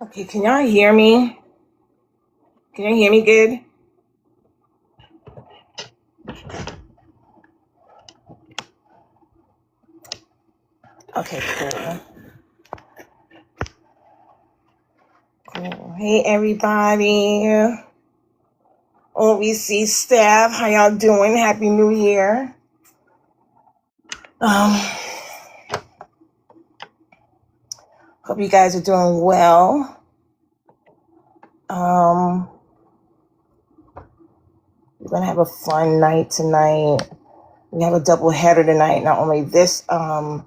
Okay, can y'all hear me? Can you hear me good? Okay, cool. Cool. Hey, everybody. OVC staff, how y'all doing? Happy New Year. Hope you guys are doing well. We're gonna have a fun night tonight. We have a double header tonight. Not only this town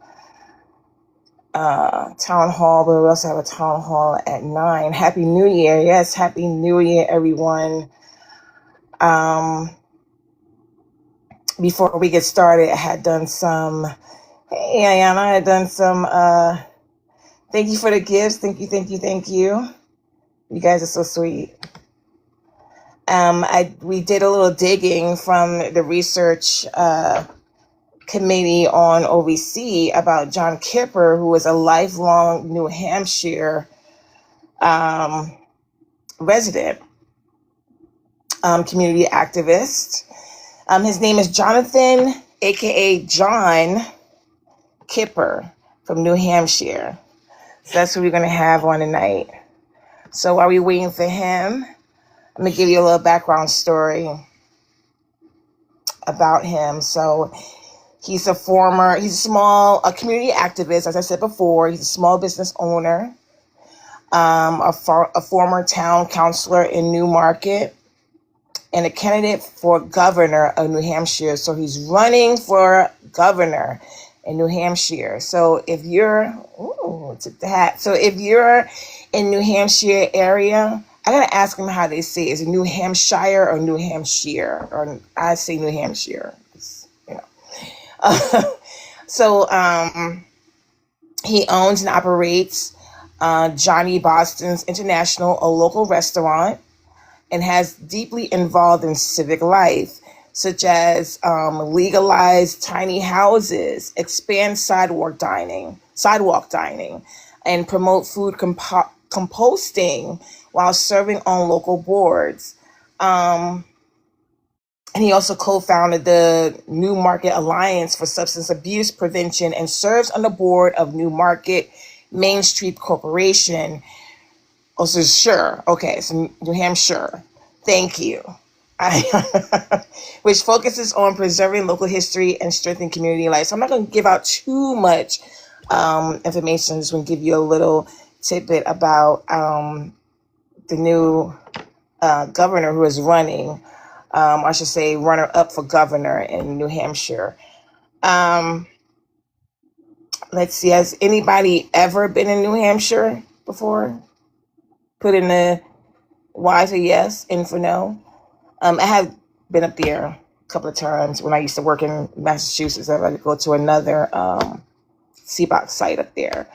hall, but we also have a town hall at 9. Happy New Year. Yes, Happy New Year, everyone. Before we get started, I had done some, hey, Ayana, I had done some, thank you for the gifts. Thank you. You guys are so sweet. We did a little digging from the research committee on OVC about Jon Kiper, who was a lifelong New Hampshire resident, community activist. His name is Jonathan, aka Jon Kiper from New Hampshire. So that's who we're going to have on tonight. So while we're waiting for him, I'm going to give you a little background story about him. So he's a community activist, as I said before. He's a small business owner, a former town councilor in Newmarket, and a candidate for governor of New Hampshire. So he's running for governor in New Hampshire. So if you're, if you're in New Hampshire area, I gotta ask them how they say it. Is it New Hampshire or New Hampshire? Or I say New Hampshire. So he owns and operates Johnny Boston's International, a local restaurant, and has deeply involved in civic life, such as legalize tiny houses, expand sidewalk dining, and promote food composting while serving on local boards. And he also co-founded the Newmarket Alliance for Substance Abuse Prevention and serves on the board of Newmarket Main Street Corporation. Also, sure. Okay, so New Hampshire. Thank you. Which focuses on preserving local history and strengthening community life. So I'm not going to give out too much information. I'm just going to give you a little tidbit about the new governor who is running. I should say runner up for governor in New Hampshire. Let's see. Has anybody ever been in New Hampshire before? Put in the Y for yes, and for no. I have been up there a couple of times when I used to work in Massachusetts. I had to go to another CBOC site up there.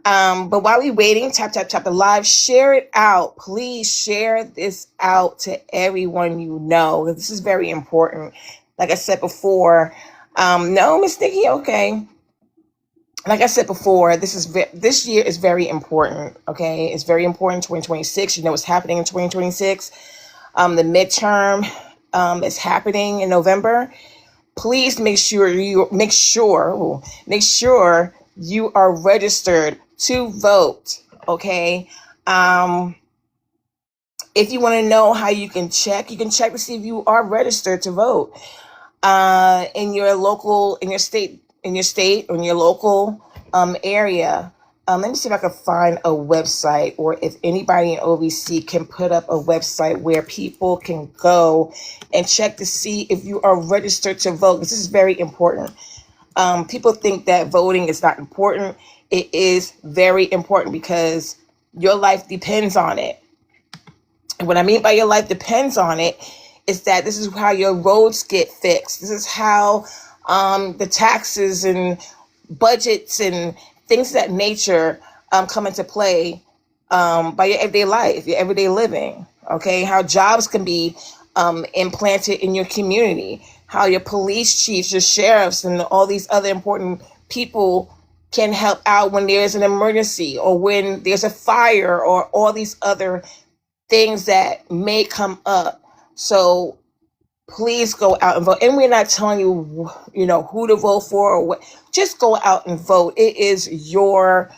But while we're waiting, tap the live, share it out. Please share this out to everyone you know. This is very important. Like I said before, no, Miss Nikki, okay. Like I said before, this year is very important, okay? It's very important, 2026. You know what's happening in 2026. The midterm is happening in November. Please make sure you are registered to vote, okay? If you want to know how you can check to see if you are registered to vote in your state, or in your local area. Let me see if I can find a website, or if anybody in OVC can put up a website where people can go and check to see if you are registered to vote. This is very important. People think that voting is not important. It is very important because your life depends on it. And what I mean by your life depends on it is that this is how your roads get fixed. This is how the taxes and budgets and things of that nature come into play by your everyday life, your everyday living, okay? How jobs can be implanted in your community, how your police chiefs, your sheriffs, and all these other important people can help out when there's an emergency or when there's a fire or all these other things that may come up. So please go out and vote. And we're not telling you, who to vote for or what. Just go out and vote. It is your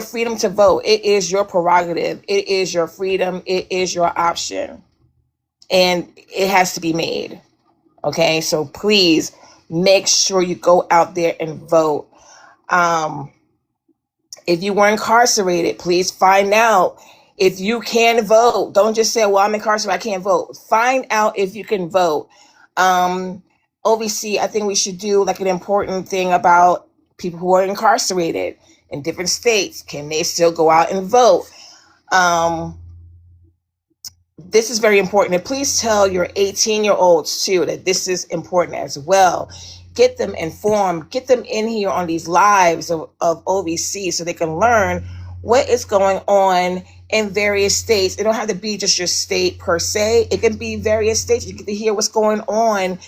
freedom to vote. It is your prerogative. It is your freedom. It is your option. And it has to be made. Okay, so please make sure you go out there and vote. If you were incarcerated, please find out if you can vote. Don't just say, well, I'm incarcerated, I can't vote. Find out if you can vote. OVC, I think we should do like an important thing about people who are incarcerated in different states. Can they still go out and vote? This is very important. And please tell your 18-year-olds too that this is important as well. Get them informed, get them in here on these lives of OVC so they can learn what is going on in various states. It don't have to be just your state per se. It can be various states. You get to hear what's going on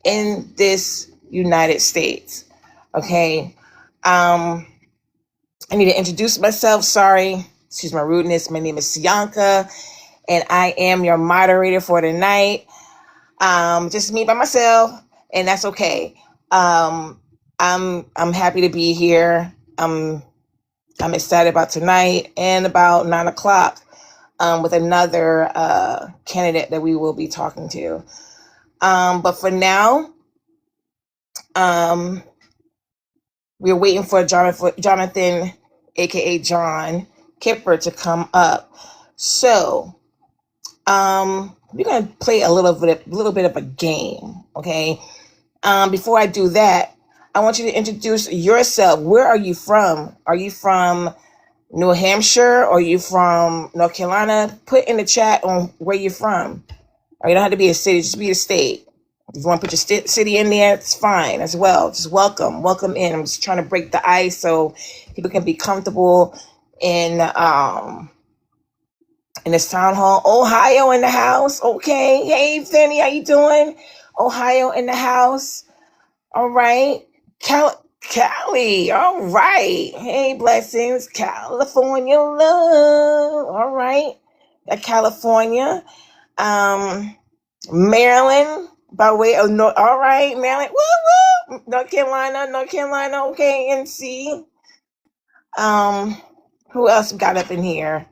in this United States. Okay. I need to introduce myself. Sorry. Excuse my rudeness. My name is Sianca, and I am your moderator for tonight. Just me by myself, and that's okay. I'm happy to be here. I'm excited about tonight and about 9 o'clock with another candidate that we will be talking to. But for now, we're waiting for Jonathan, aka Jon Kiper, to come up. So we're gonna play a little bit of a game, okay? Before I do that, I want you to introduce yourself. Where are you from? Are you from New Hampshire? Or are you from North Carolina? Put in the chat on where you're from. Or you don't have to be a city, just be a state. If you want to put your city in there, it's fine as well. Just welcome in. I'm just trying to break the ice so people can be comfortable in this town hall. Ohio in the house. Okay. Hey, Fanny, how you doing? Ohio in the house. All right. Cali. All right. Hey, blessings. California love. All right. California. Maryland, by way of North. All right, Maryland. Woo woo. North Carolina. Okay, NC. Who else we got up in here?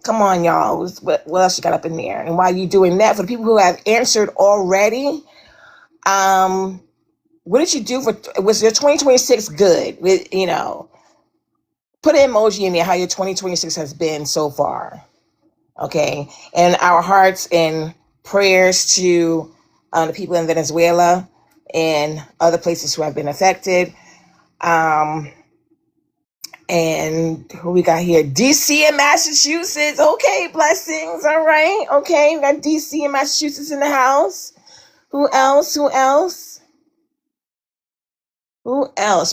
Come on, y'all. What else you got up in there? And while you doing that, for the people who have answered already, what did you do was your 2026 good? With put an emoji in there how your 2026 has been so far. Okay, and our hearts and prayers to the people in Venezuela and other places who have been affected. And who we got here? DC and Massachusetts. Okay, blessings. All right. Okay, we got DC and Massachusetts in the house. Who else?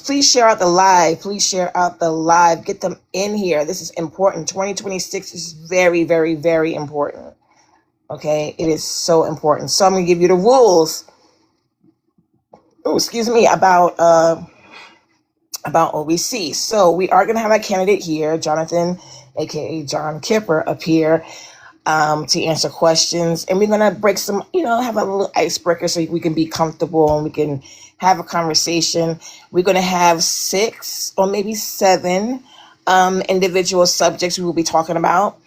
Please share out the live. Get them in here. This is important. 2026 is very, very, very important. Okay, it is so important. So I'm gonna give you the rules. About OVC. So we are gonna have a candidate here, Jonathan, aka Jon Kiper, up here to answer questions, and we're gonna break some, have a little icebreaker so we can be comfortable and we can have a conversation. We're gonna have 6 or maybe 7 individual subjects we will be talking about,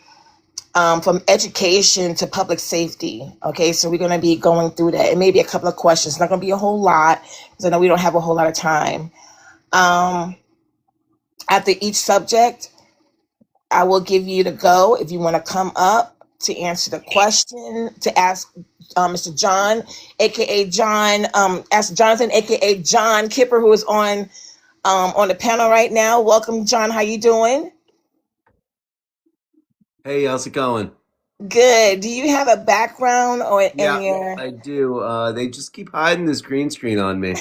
from education to public safety. Okay, so we're gonna be going through that. It may be a couple of questions. It's not gonna be a whole lot because I know we don't have a whole lot of time. After each subject, I will give you the go if you want to come up to answer the question, to ask Mr. Jon, aka Jon, ask Jonathan, aka Jon Kiper, who is on the panel right now. Welcome, Jon. How you doing? Hey, how's it going? Good. Do you have a background or in Yeah, your? I do. They just keep hiding this green screen on me.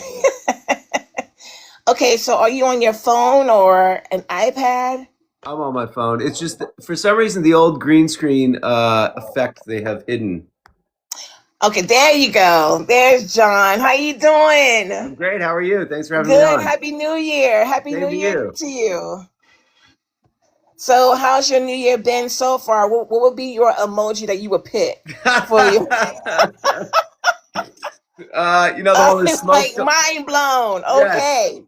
Okay, so are you on your phone or an iPad? I'm on my phone. It's just for some reason the old green screen effect they have hidden. Okay, there you go. There's John. How you I'm doing? great. How are you? Thanks for having me Good. on. Happy New Year. Happy New Same to Year you. to you. So, how's your New Year been so far? What would be your emoji that you would pick for you? The one with smoke. Like mind blown. Yes, Okay,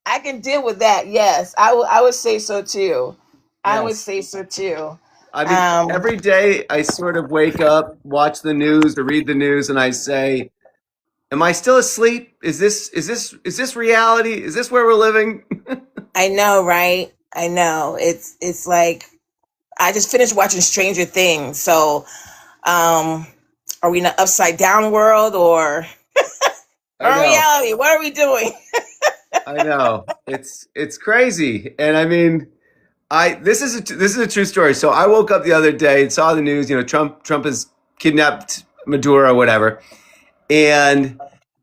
I can deal with that. Yes, I would. I would say so too. I would yes. say so too. I mean, Um, every day I sort of wake up, watch the news, or read the news, and I say, "Am I still asleep? Is this reality? Is this where we're living?" I know, right? I know. It's like I just finished watching Stranger Things. So, um, are we in an upside down world I or know. reality? What are we doing? I know. It's crazy, and I mean. This is a true story. So I woke up the other day and saw the news. Trump has kidnapped Maduro, whatever, and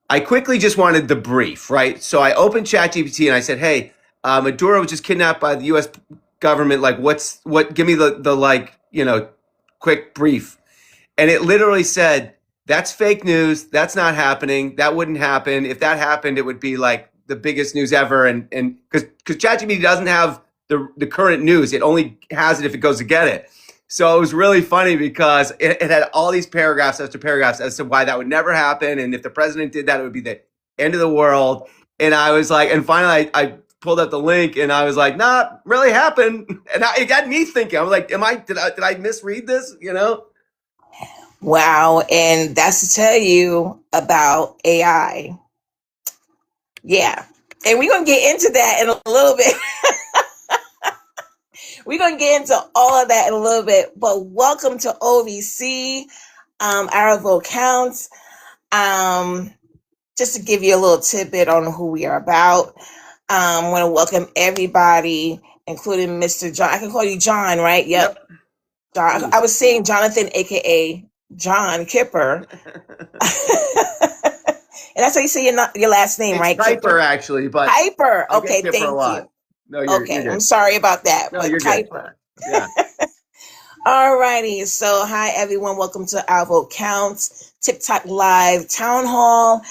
I quickly just wanted the brief, right? So I opened ChatGPT and I said, "Hey, Maduro was just kidnapped by the U.S. government. Like, what? Give me the quick brief." And it literally said, "That's fake news. That's not happening. That wouldn't happen. If that happened, it would be like the biggest news ever." And because ChatGPT doesn't have the current news, it only has it if it goes to get it. So it was really funny because it had all these paragraphs after paragraphs as to why that would never happen, and if the president did that, it would be the end of the world. And I was like, and finally, I pulled up the link, and I was like, "Nah, really happened." And it got me thinking. I was like, Did I misread this? Wow, and that's to tell you about AI. Yeah, and we're gonna get into that in a little bit. We're gonna get into all of that in a little bit. But welcome to OVC. Our vote counts. Um, just to give you a little tidbit on who we are about. I want to welcome everybody, including Mr. John. I can call you John, right? Yep. Yep. John. I Please. was saying Jonathan, aka Jon Kiper. And that's how you say your last name, It's right? Kiper Kiper? actually, but Kiper. I get Okay, Kipper a thank lot. you. No, you're Okay, I'm good. sorry about that, No, but you're good. Kiper. Yeah. Alrighty, so hi everyone, welcome to Our Vote Counts, TikTok Live Town Hall.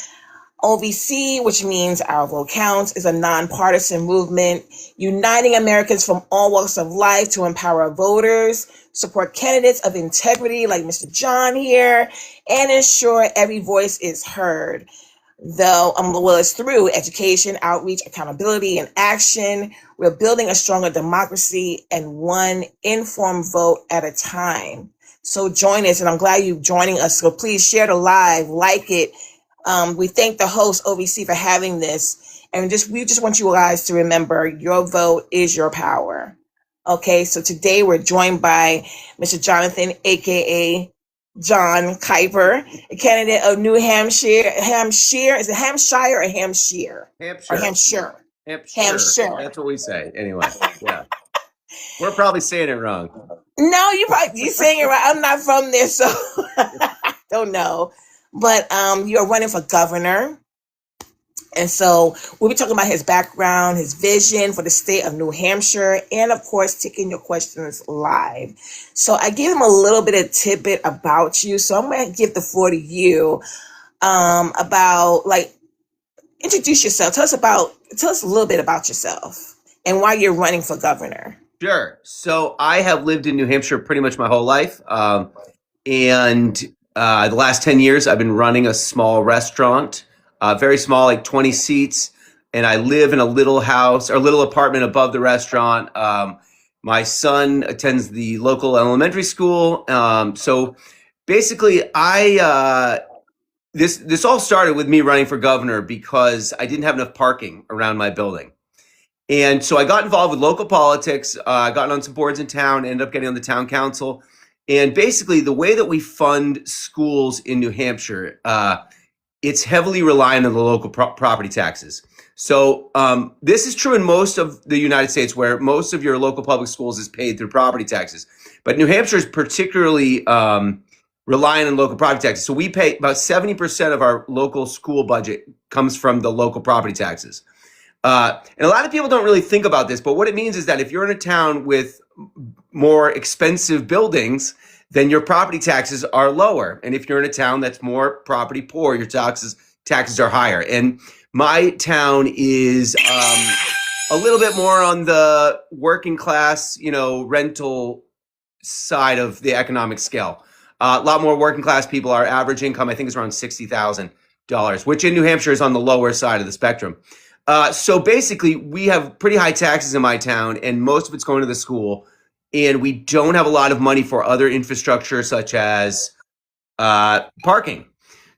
OVC, which means Our Vote Counts, is a nonpartisan movement uniting Americans from all walks of life to empower voters, support candidates of integrity like Mr. John here, and ensure every voice is heard. Though, well, it's through education, outreach, accountability, and action. We're building a stronger democracy and one informed vote at a time. So join us, and I'm glad you're joining us. So please share the live, like it. We thank the host OVC for having this, and we just want you guys to remember your vote is your power. Okay, so today we're joined by Mr. Jonathan, aka Jon Kiper, a candidate of New Hampshire. Hampshire, is it Hampshire or Hampshire or Hampshire. Hampshire? Hampshire. Hampshire. That's what we say. Anyway, yeah. We're probably saying it wrong. No, you saying it right. I'm not from there, so I don't know. But you're running for governor. And so we'll be talking about his background, his vision for the state of New Hampshire, and of course, taking your questions live. So I gave him a little bit of tidbit about you. So I'm going to give the floor to you about introduce yourself. Tell us a little bit about yourself and why you're running for governor. Sure. So I have lived in New Hampshire pretty much my whole life. And the last 10 years, I've been running a small restaurant, very small, like 20 seats. And I live in a little house or little apartment above the restaurant. My son attends the local elementary school. So basically, this all started with me running for governor because I didn't have enough parking around my building. And so I got involved with local politics. I got on some boards in town, ended up getting on the town council. And basically, the way that we fund schools in New Hampshire, it's heavily reliant on the local property taxes. So this is true in most of the United States, where most of your local public schools is paid through property taxes. But New Hampshire is particularly reliant on local property taxes. So we pay about 70% of our local school budget comes from the local property taxes. And a lot of people don't really think about this, but what it means is that if you're in a town with more expensive buildings, then your property taxes are lower. And if you're in a town that's more property poor, your taxes are higher. And my town is a little bit more on the working class, rental side of the economic scale. A lot more working class people. Our average income, I think, is around $60,000, which in New Hampshire is on the lower side of the spectrum. So basically, we have pretty high taxes in my town, and most of it's going to the school. And we don't have a lot of money for other infrastructure, such as parking.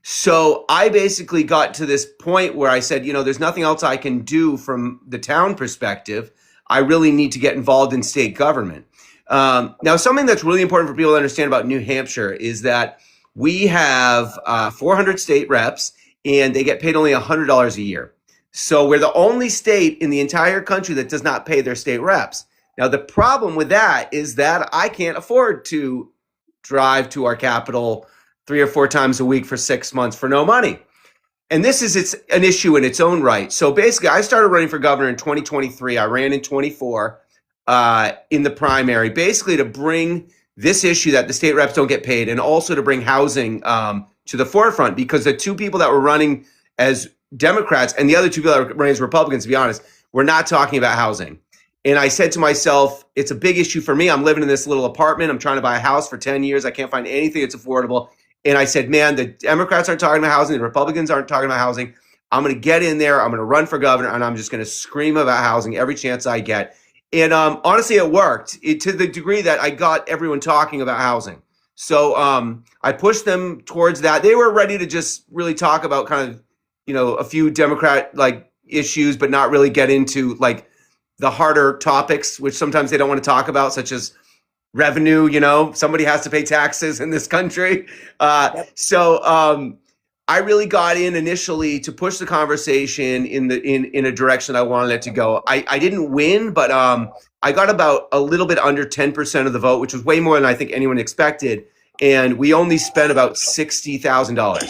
So I basically got to this point where I said, there's nothing else I can do from the town perspective. I really need to get involved in state government. Now, something that's really important for people to understand about New Hampshire is that we have 400 state reps, and they get paid only $100 a year. So we're the only state in the entire country that does not pay their state reps. Now, the problem with that is that I can't afford to drive to our capital 3 or 4 times a week for 6 months for no money. And this is an issue in its own right. So basically, I started running for governor in 2023. I ran in 24 in the primary, basically to bring this issue that the state reps don't get paid, and also to bring housing to the forefront, because the 2 people that were running as Democrats and the other 2 people that were running as Republicans, to be honest, were not talking about housing. And I said to myself, it's a big issue for me. I'm living in this little apartment. I'm trying to buy a house for 10 years. I can't find anything that's affordable. And I said, man, the Democrats aren't talking about housing. The Republicans aren't talking about housing. I'm going to get in there. I'm going to run for governor, and I'm just going to scream about housing every chance I get. And honestly, it worked to the degree that I got everyone talking about housing. So I pushed them towards that. They were ready to just really talk about kind of, a few Democrat issues, but not really get into the harder topics, which sometimes they don't want to talk about, such as revenue. Somebody has to pay taxes in this country. So I really got in initially to push the conversation in a direction I wanted it to go. I didn't win, but I got about a little bit under 10% of the vote, which was way more than I think anyone expected. And we only spent about $60,000.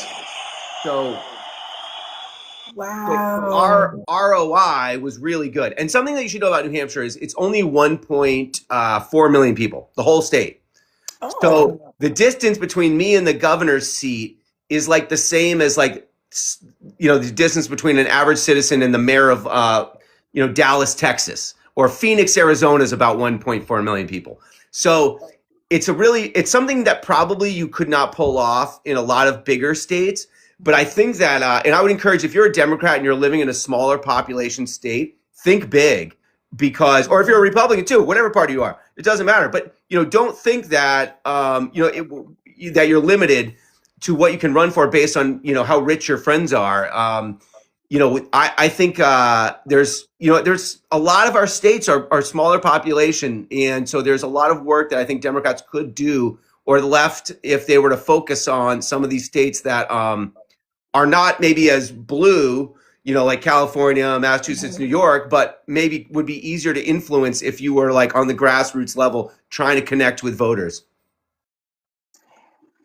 So wow. Our ROI was really good. And something that you should know about New Hampshire is it's only 1.4 million people, the whole state. Oh. So the distance between me and the governor's seat is the same as the distance between an average citizen and the mayor of Dallas, Texas, or Phoenix, Arizona is about 1.4 million people. So it's something that probably you could not pull off in a lot of bigger states. But I think that, and I would encourage, if you're a Democrat and you're living in a smaller population state, think big, or if you're a Republican too, whatever party you are, it doesn't matter. But, don't think that, that you're limited to what you can run for based on, how rich your friends are. I think there's a lot of our states are smaller population. And so there's a lot of work that I think Democrats could do, or the left, if they were to focus on some of these states that are not maybe as blue, like California, Massachusetts, New York, but maybe would be easier to influence if you were on the grassroots level trying to connect with voters.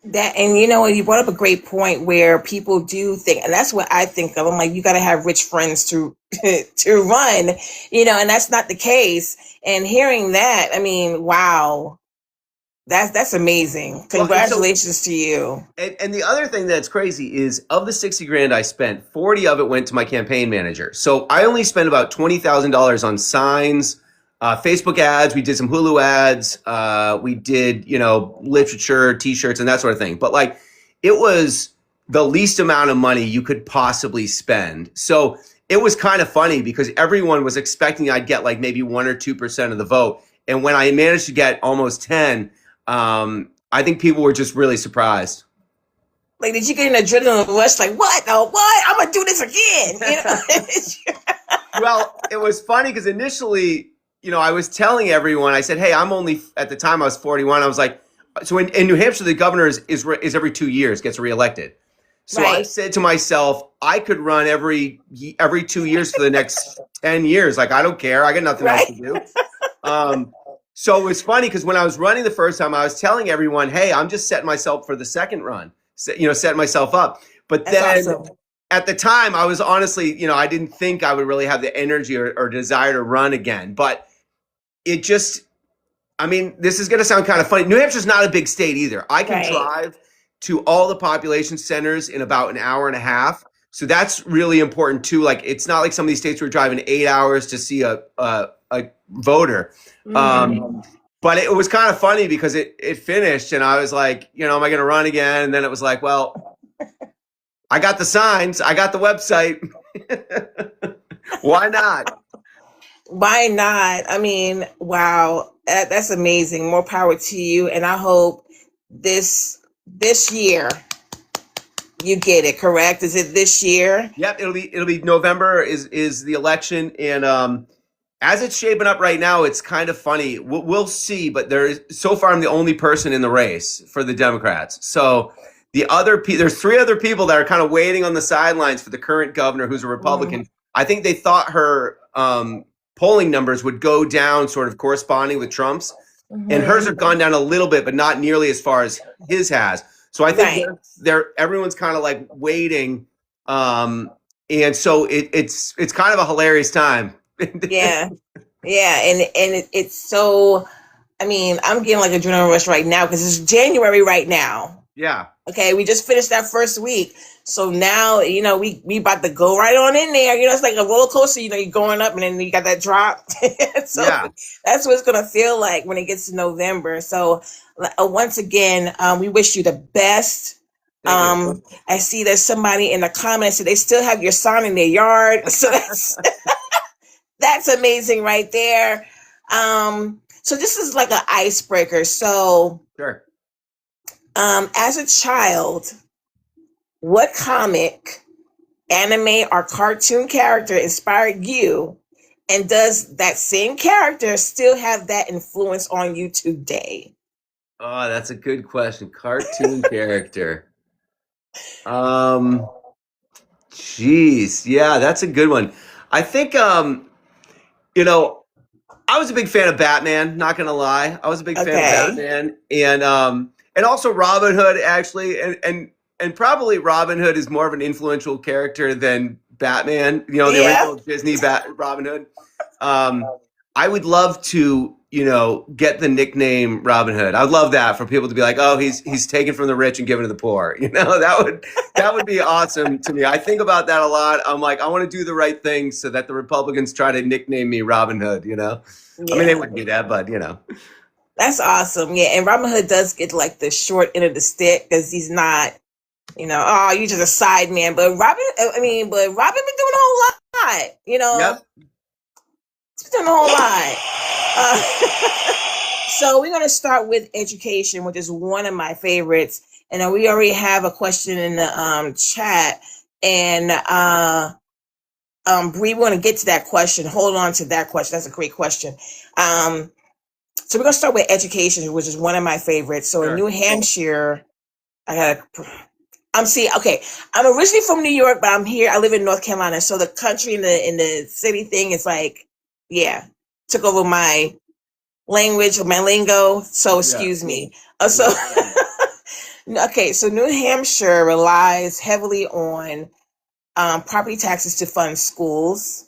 And you brought up a great point where people do think, and that's what I think of. I'm like, you got to have rich friends to to run, and that's not the case. And hearing that, I mean, wow. That's amazing. Congratulations to you. And the other thing that's crazy is, of the $60,000 I spent, 40 of it went to my campaign manager. So I only spent about $20,000 on signs, Facebook ads. We did some Hulu ads. We did, literature, T-shirts, and that sort of thing. But it was the least amount of money you could possibly spend. So it was kind of funny because everyone was expecting I'd get maybe 1 or 2% of the vote. And when I managed to get almost 10, I think people were just really surprised. Did you get an adrenaline rush? What? No, what? I'm going to do this again. Well, it was funny because initially, I was telling everyone, I said, hey, at the time I was 41. I was like, so in New Hampshire, the governor is every 2 years, gets reelected. So right. I said to myself, I could run every 2 years for the next 10 years. I don't care. I got nothing else to do. So it was funny because when I was running the first time, I was telling everyone, hey, I'm just setting myself for the second run, setting myself up. But That's then awesome. At the time, I was honestly, I didn't think I would really have the energy or desire to run again. But I mean, this is going to sound kind of funny. New Hampshire's not a big state either. I can Right. drive to all the population centers in about an hour and a half. So that's really important too. Like, it's not like some of these states were driving 8 hours to see a voter. But it was kind of funny because it finished and I was like, you know, am I going to run again? And then it was like, well, I got the signs, I got the website. Why not? Why not? I mean, wow, that's amazing. More power to you. And I hope this year you get it, correct? Is it this year? Yep, it'll be November is the election, and as it's shaping up right now, it's kind of funny. We'll see, but so far I'm the only person in the race for the Democrats. So there's 3 other people that are kind of waiting on the sidelines for the current governor, who's a Republican. I think they thought her polling numbers would go down, sort of corresponding with Trump's, and hers have gone down a little bit, but not nearly as far as his has. So I think everyone's kind of like waiting, and so it's kind of a hilarious time. Yeah, and it's so. I mean, I'm getting like a adrenaline rush right now because it's January right now. Yeah. Okay, we just finished that first week, so now you know we about to go right on in there. You know, it's like a roller coaster. You know, you're going up and then you got that drop. So that's what it's gonna feel like when it gets to November. So once again, we wish you the best. I see there's somebody in the comments that they still have your sign in their yard, so that's amazing right there. So this is like an icebreaker. So sure. As a child, what comic, anime, or cartoon character inspired you? And does that same character still have that influence on you today? Oh, that's a good question. Cartoon character. Geez. Yeah, that's a good one. I think, you know, I was a big fan of Batman, not going to lie. I was a big fan of Batman. And also Robin Hood, actually. And probably Robin Hood is more of an influential character than Batman, you know, the original Disney Robin Hood. I would love to, you know, get the nickname Robin Hood. I would love that for people to be like, oh, he's taken from the rich and given to the poor. You know, that would be awesome to me. I think about that a lot. I'm like, I want to do the right thing so that the Republicans try to nickname me Robin Hood, you know? Yeah. I mean, they wouldn't do that, but, you know. That's awesome. Yeah, and Robin Hood does get like the short end of the stick because he's not, you know, oh, you're just a side man. But Robin been doing a whole lot, you know? Yep. He's been doing a whole lot. So we're going to start with education, which is one of my favorites. And we already have a question in the chat. And Bree, we want to get to that question. Hold on to that question. That's a great question. So we're going to start with education, which is one of my favorites. So in New Hampshire, I'm originally from New York, but I'm here. I live in North Carolina. So the country and the city thing is like, took over my language or my lingo. So excuse me. So New Hampshire relies heavily on property taxes to fund schools,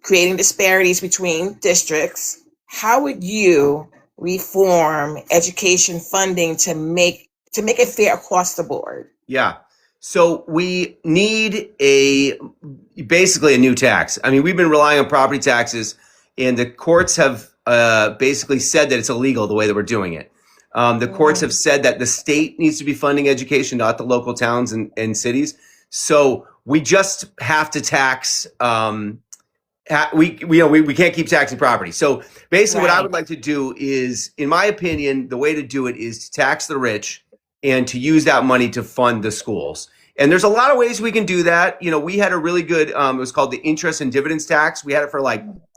creating disparities between districts. How would you reform education funding to make it fair across the board? Yeah. So we need basically a new tax. I mean, we've been relying on property taxes, and the courts have basically said that it's illegal the way that we're doing it. The courts have said that the state needs to be funding education, not the local towns and cities. So we just have to tax. We can't keep taxing property. So basically, what I would like to do is, in my opinion, the way to do it is to tax the rich and to use that money to fund the schools. And there's a lot of ways we can do that. You know, we had a really good, it was called the interest and dividends tax. We had it for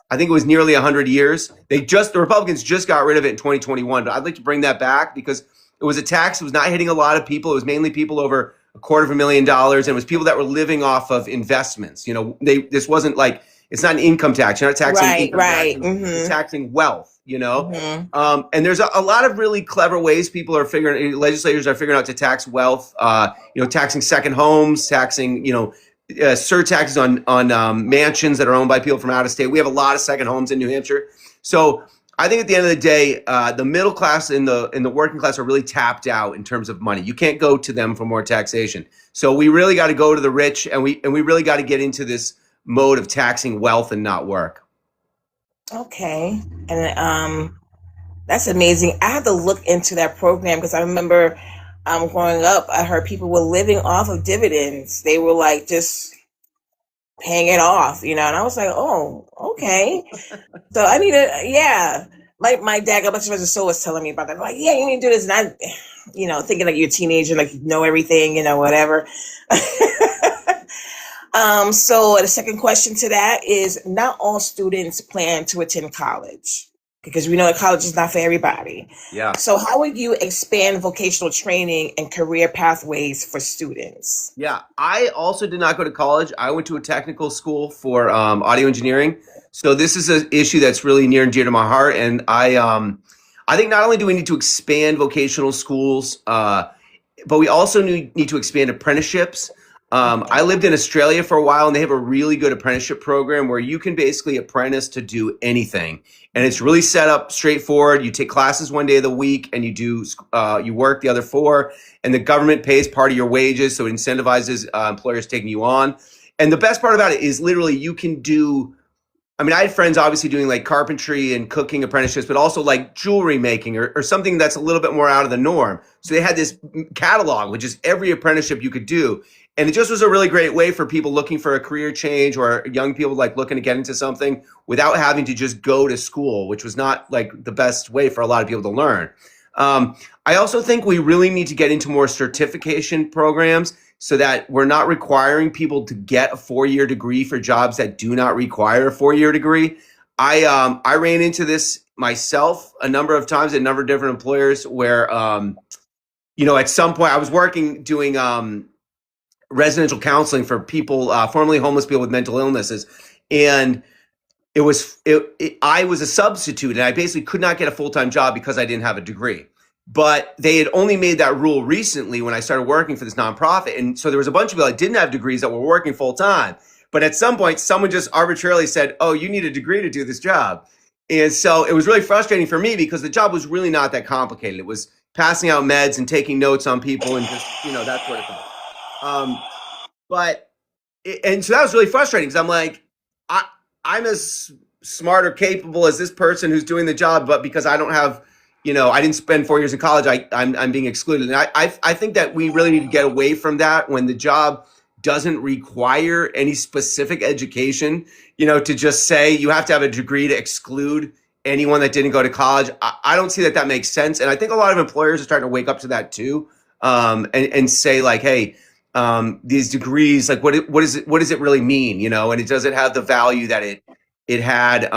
I think it was nearly 100 years. The Republicans just got rid of it in 2021, but I'd like to bring that back because it was a tax. It was not hitting a lot of people. It was mainly people over $250,000, and it was people that were living off of investments. You know, this wasn't like, it's not an income tax. You're not taxing income tax. You're taxing wealth, you know? And there's a lot of really clever ways legislators are figuring out to tax wealth, taxing second homes, taxing, surtaxes on mansions that are owned by people from out of state. We have a lot of second homes in New Hampshire. So I think at the end of the day, the middle class and the working class are really tapped out in terms of money. You can't go to them for more taxation. So we really got to go to the rich, and we really got to get into this mode of taxing wealth and not work. Okay. And that's amazing. I have to look into that program because I remember growing up, I heard people were living off of dividends. They were like just paying it off, and I was like, oh, okay. So I need to, yeah. My dad, God bless his soul, was telling me about that. Like, yeah, you need to do this. And I, thinking like you're a teenager, like you know everything, whatever. So the second question to that is not all students plan to attend college because we know that college is not for everybody. Yeah. So how would you expand vocational training and career pathways for students? Yeah. I also did not go to college. I went to a technical school for audio engineering. So this is an issue that's really near and dear to my heart. And I think not only do we need to expand vocational schools, but we also need to expand apprenticeships. I lived in Australia for a while, and they have a really good apprenticeship program where you can basically apprentice to do anything. And it's really set up straightforward. You take classes one day of the week, and you work the other four, and the government pays part of your wages, so it incentivizes employers taking you on. And the best part about it is literally you can do. I mean, I had friends obviously doing like carpentry and cooking apprenticeships, but also like jewelry making or something that's a little bit more out of the norm. So they had this catalog, which is every apprenticeship you could do. And it just was a really great way for people looking for a career change or young people like looking to get into something without having to just go to school, which was not like the best way for a lot of people to learn. I also think we really need to get into more certification programs so that we're not requiring people to get a 4-year degree for jobs that do not require a 4-year degree. I ran into this myself a number of times at a number of different employers where, at some point I was working doing residential counseling for people, formerly homeless people with mental illnesses. And I was a substitute and I basically could not get a full-time job because I didn't have a degree. But they had only made that rule recently when I started working for this nonprofit. And so there was a bunch of people that didn't have degrees that were working full time. But at some point, someone just arbitrarily said, oh, you need a degree to do this job. And so it was really frustrating for me because the job was really not that complicated. It was passing out meds and taking notes on people and just, that sort of thing. And so that was really frustrating because I'm like, I'm as smart or capable as this person who's doing the job, but because I don't have, I didn't spend 4 years in college, I'm being excluded. And I think that we really need to get away from that when the job doesn't require any specific education, to just say you have to have a degree to exclude anyone that didn't go to college. I don't see that makes sense. And I think a lot of employers are starting to wake up to that too, and say like, hey, these degrees, like what does it really mean? And does it have the value that it had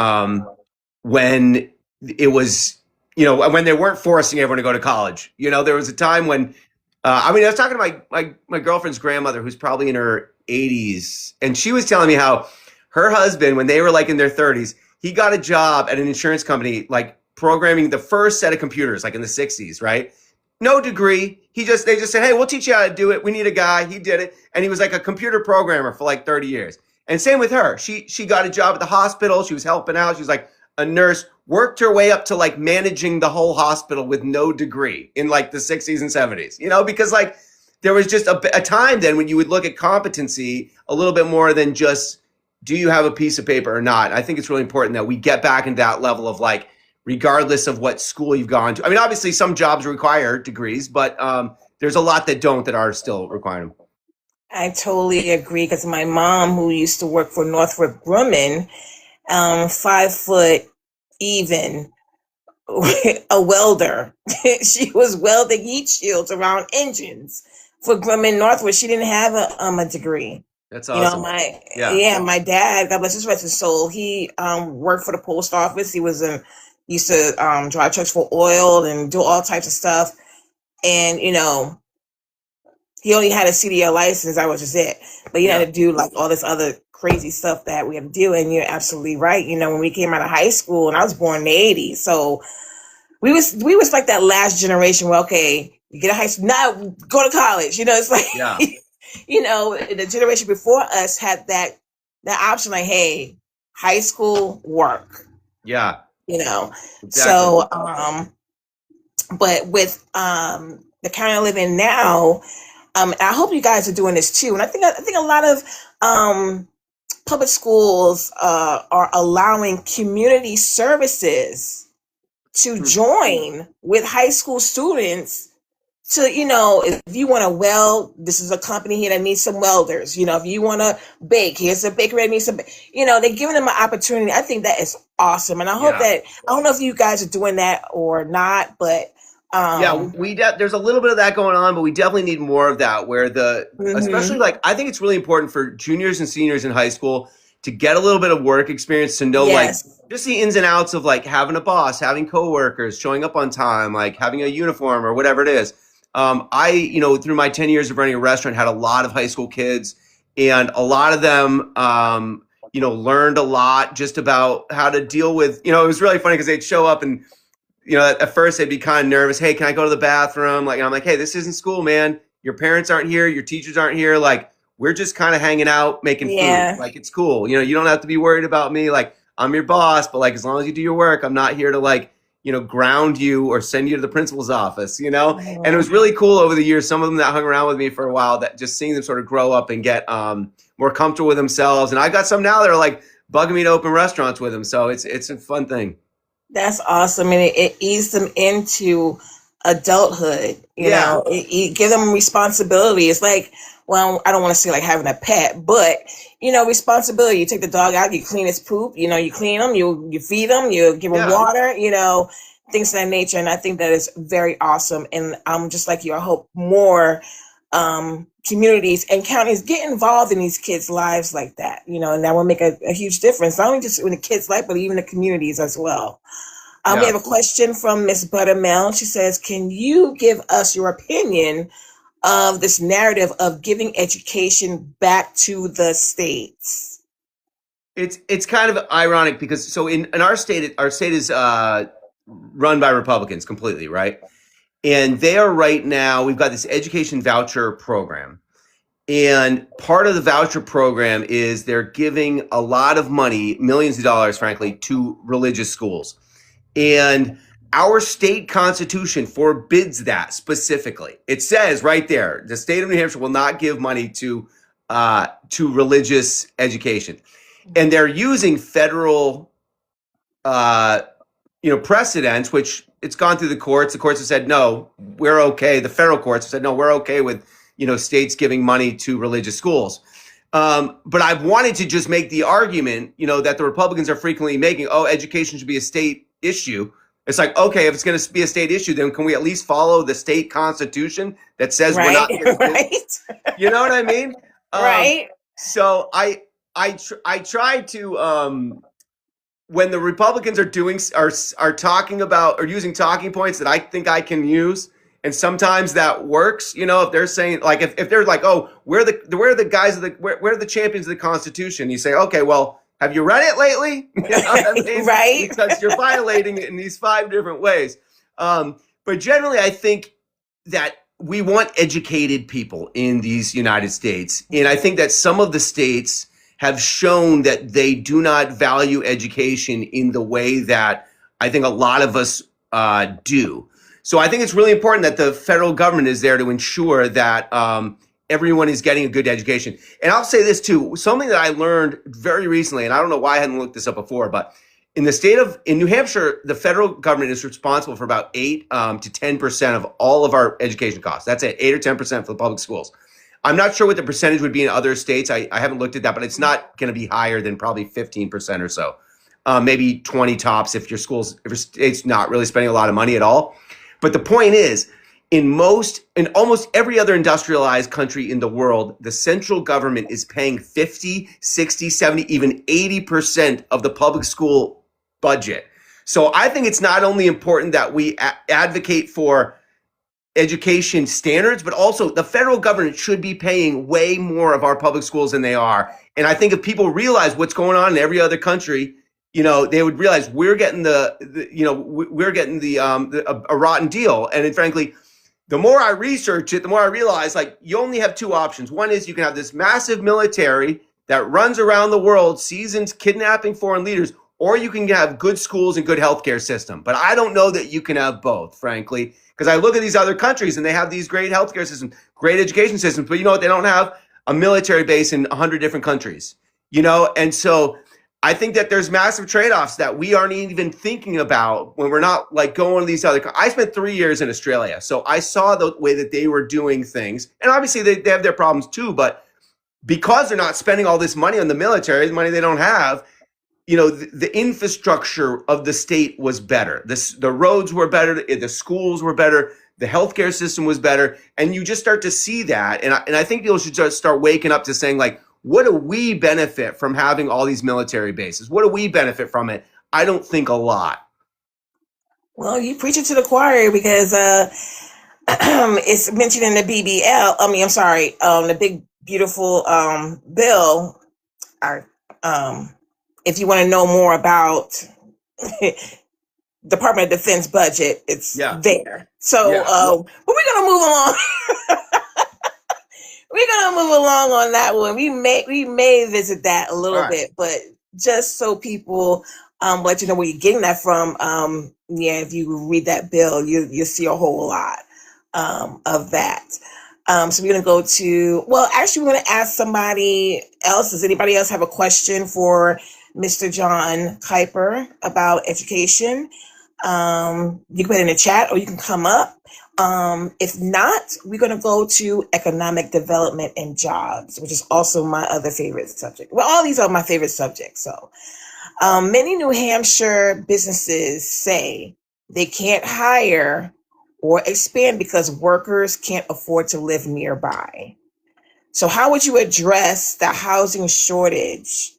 when it was, when they weren't forcing everyone to go to college. There was a time when, I was talking to my girlfriend's grandmother, who's probably in her 80s, and she was telling me how her husband, when they were like in their 30s, he got a job at an insurance company, like programming the first set of computers, like in the 60s, right? No degree. They just said, hey, we'll teach you how to do it. We need a guy. He did it. And he was like a computer programmer for like 30 years. And same with her. She got a job at the hospital. She was helping out. She was like a nurse, worked her way up to like managing the whole hospital with no degree in like the 60s and 70s, because like there was just a time then when you would look at competency a little bit more than just, do you have a piece of paper or not? I think it's really important that we get back into that level of like, regardless of what school you've gone to. Obviously some jobs require degrees, but there's a lot that don't, that are still requiring them. I totally agree because my mom, who used to work for Northrop Grumman, 5 foot even, a welder. She was welding heat shields around engines for Grumman Northrop. She didn't have a degree. That's awesome. My dad, God bless his rest his soul, he worked for the post office. He used to drive trucks for oil and do all types of stuff. And, he only had a CDL license. That was just it. But he had to do like all this other crazy stuff that we had to do. And you're absolutely right. When we came out of high school, and I was born in the 80s. So we was like that last generation where, okay, you get a high school, now go to college. It's like, the generation before us had that option, like, hey, high school, work. Yeah. you know. Exactly. So, but with the county I live in now, I hope you guys are doing this too. And I think a lot of public schools are allowing community services to Hmm. join with high school students to, if you want to weld, this is a company here that needs some welders. If you want to bake, here's a bakery that needs some, they're giving them an opportunity. I think that is awesome. And I hope Yeah. that, I don't know if you guys are doing that or not, but, Yeah, there's a little bit of that going on, but we definitely need more of that where especially mhm. like I think it's really important for juniors and seniors in high school to get a little bit of work experience to know like Yes. just the ins and outs of like having a boss, having coworkers, showing up on time, like having a uniform or whatever it is. Through my 10 years of running a restaurant, had a lot of high school kids, and a lot of them, learned a lot just about how to deal with, it was really funny because they'd show up and at first they'd be kind of nervous. Hey, can I go to the bathroom? Like, and I'm like, hey, this isn't school, man. Your parents aren't here. Your teachers aren't here. Like, we're just kind of hanging out, making food. Yeah. Like, it's cool. You don't have to be worried about me. Like, I'm your boss, but like, as long as you do your work, I'm not here to like, ground you or send you to the principal's office, And it was really cool over the years. Some of them that hung around with me for a while, that just seeing them sort of grow up and get more comfortable with themselves. And I got some now that are like bugging me to open restaurants with them. So it's a fun thing. That's awesome. And it eased them into adulthood. Yeah. It give them responsibility. It's like, well, I don't want to say like having a pet, but responsibility. You take the dog out, you clean its poop, you clean them, you feed them, you give them Yeah. water, things of that nature. And I think that is very awesome. And I'm just like you, I hope more communities and counties get involved in these kids' lives like that, and that will make a huge difference, not only just in the kids' life, but even the communities as well. We Yeah. have a question from Miss Buttermel. She says, can you give us your opinion of this narrative of giving education back to the states? It's kind of ironic because so in our state is run by Republicans completely, right? And they are right now, we've got this education voucher program. And part of the voucher program is they're giving a lot of money, millions of dollars, frankly, to religious schools. And our state constitution forbids that specifically. It says right there, the state of New Hampshire will not give money to religious education. And they're using federal precedents, which it's gone through the courts. The courts have said, no, we're okay. The federal courts have said, no, we're okay with, states giving money to religious schools. But I've wanted to just make the argument, that the Republicans are frequently making, education should be a state issue. It's like, okay, if it's going to be a state issue, then can we at least follow the state constitution that says we're not going to right. You know what I mean? Right. So I try to, when the Republicans are talking about or using talking points that I think I can use, and sometimes that works. If they're saying like if they're like, oh, we're the guys of we're the champions of the Constitution, you say, okay, well, have you read it lately? You know what I mean? Right. Because you're violating it in these 5 different ways. But generally, I think that we want educated people in these United States, and I think that some of the states have shown that they do not value education in the way that I think a lot of us do. So I think it's really important that the federal government is there to ensure that everyone is getting a good education. And I'll say this too, something that I learned very recently, and I don't know why I hadn't looked this up before, but in New Hampshire, the federal government is responsible for about 8 to 10% of all of our education costs. That's it, 8 or 10% for the public schools. I'm not sure what the percentage would be in other states. I haven't looked at that, but it's not going to be higher than probably 15% or so. Maybe 20 tops if your state's not really spending a lot of money at all. But the point is, in almost every other industrialized country in the world, the central government is paying 50, 60, 70, even 80% of the public school budget. So I think it's not only important that we advocate for education standards, but also the federal government should be paying way more of our public schools than they are. And I think if people realize what's going on in every other country, they would realize we're getting a rotten deal. And frankly, the more I research it, the more I realize like you only have 2 options. One is you can have this massive military that runs around the world, seasons kidnapping foreign leaders, or you can have good schools and good healthcare system. But I don't know that you can have both, frankly, because I look at these other countries and they have these great healthcare systems, great education systems, but you know what? They don't have a military base in 100 different countries, you know? And so I think that there's massive trade-offs that we aren't even thinking about when we're not like going to these other. I spent 3 years in Australia, so I saw the way that they were doing things, and obviously they have their problems too. But because they're not spending all this money on the military, the money they don't have, you know, the infrastructure of the state was better. The roads were better, the schools were better, the healthcare system was better, and you just start to see that. And I think people should just start waking up to saying, like, what do we benefit from having all these military bases? What do we benefit from it? I don't think a lot. Well, you preach it to the choir because it's mentioned in the BBL. I'm sorry, the big beautiful bill. If you want to know more about Department of Defense budget, it's there. So, but we're gonna move along. We're gonna move along on that one. We may visit that a little bit, but just so people let you know where you're getting that from. If you read that bill, you'll see a whole lot of that. So we're gonna go to. Well, actually, we're gonna ask somebody else. Does anybody else have a question for Mr. Jon Kiper about education? You can put it in the chat, or you can come up. If not, we're going to go to economic development and jobs, which is also my other favorite subject. Well, all these are my favorite subjects. So many New Hampshire businesses say they can't hire or expand because workers can't afford to live nearby. So how would you address the housing shortage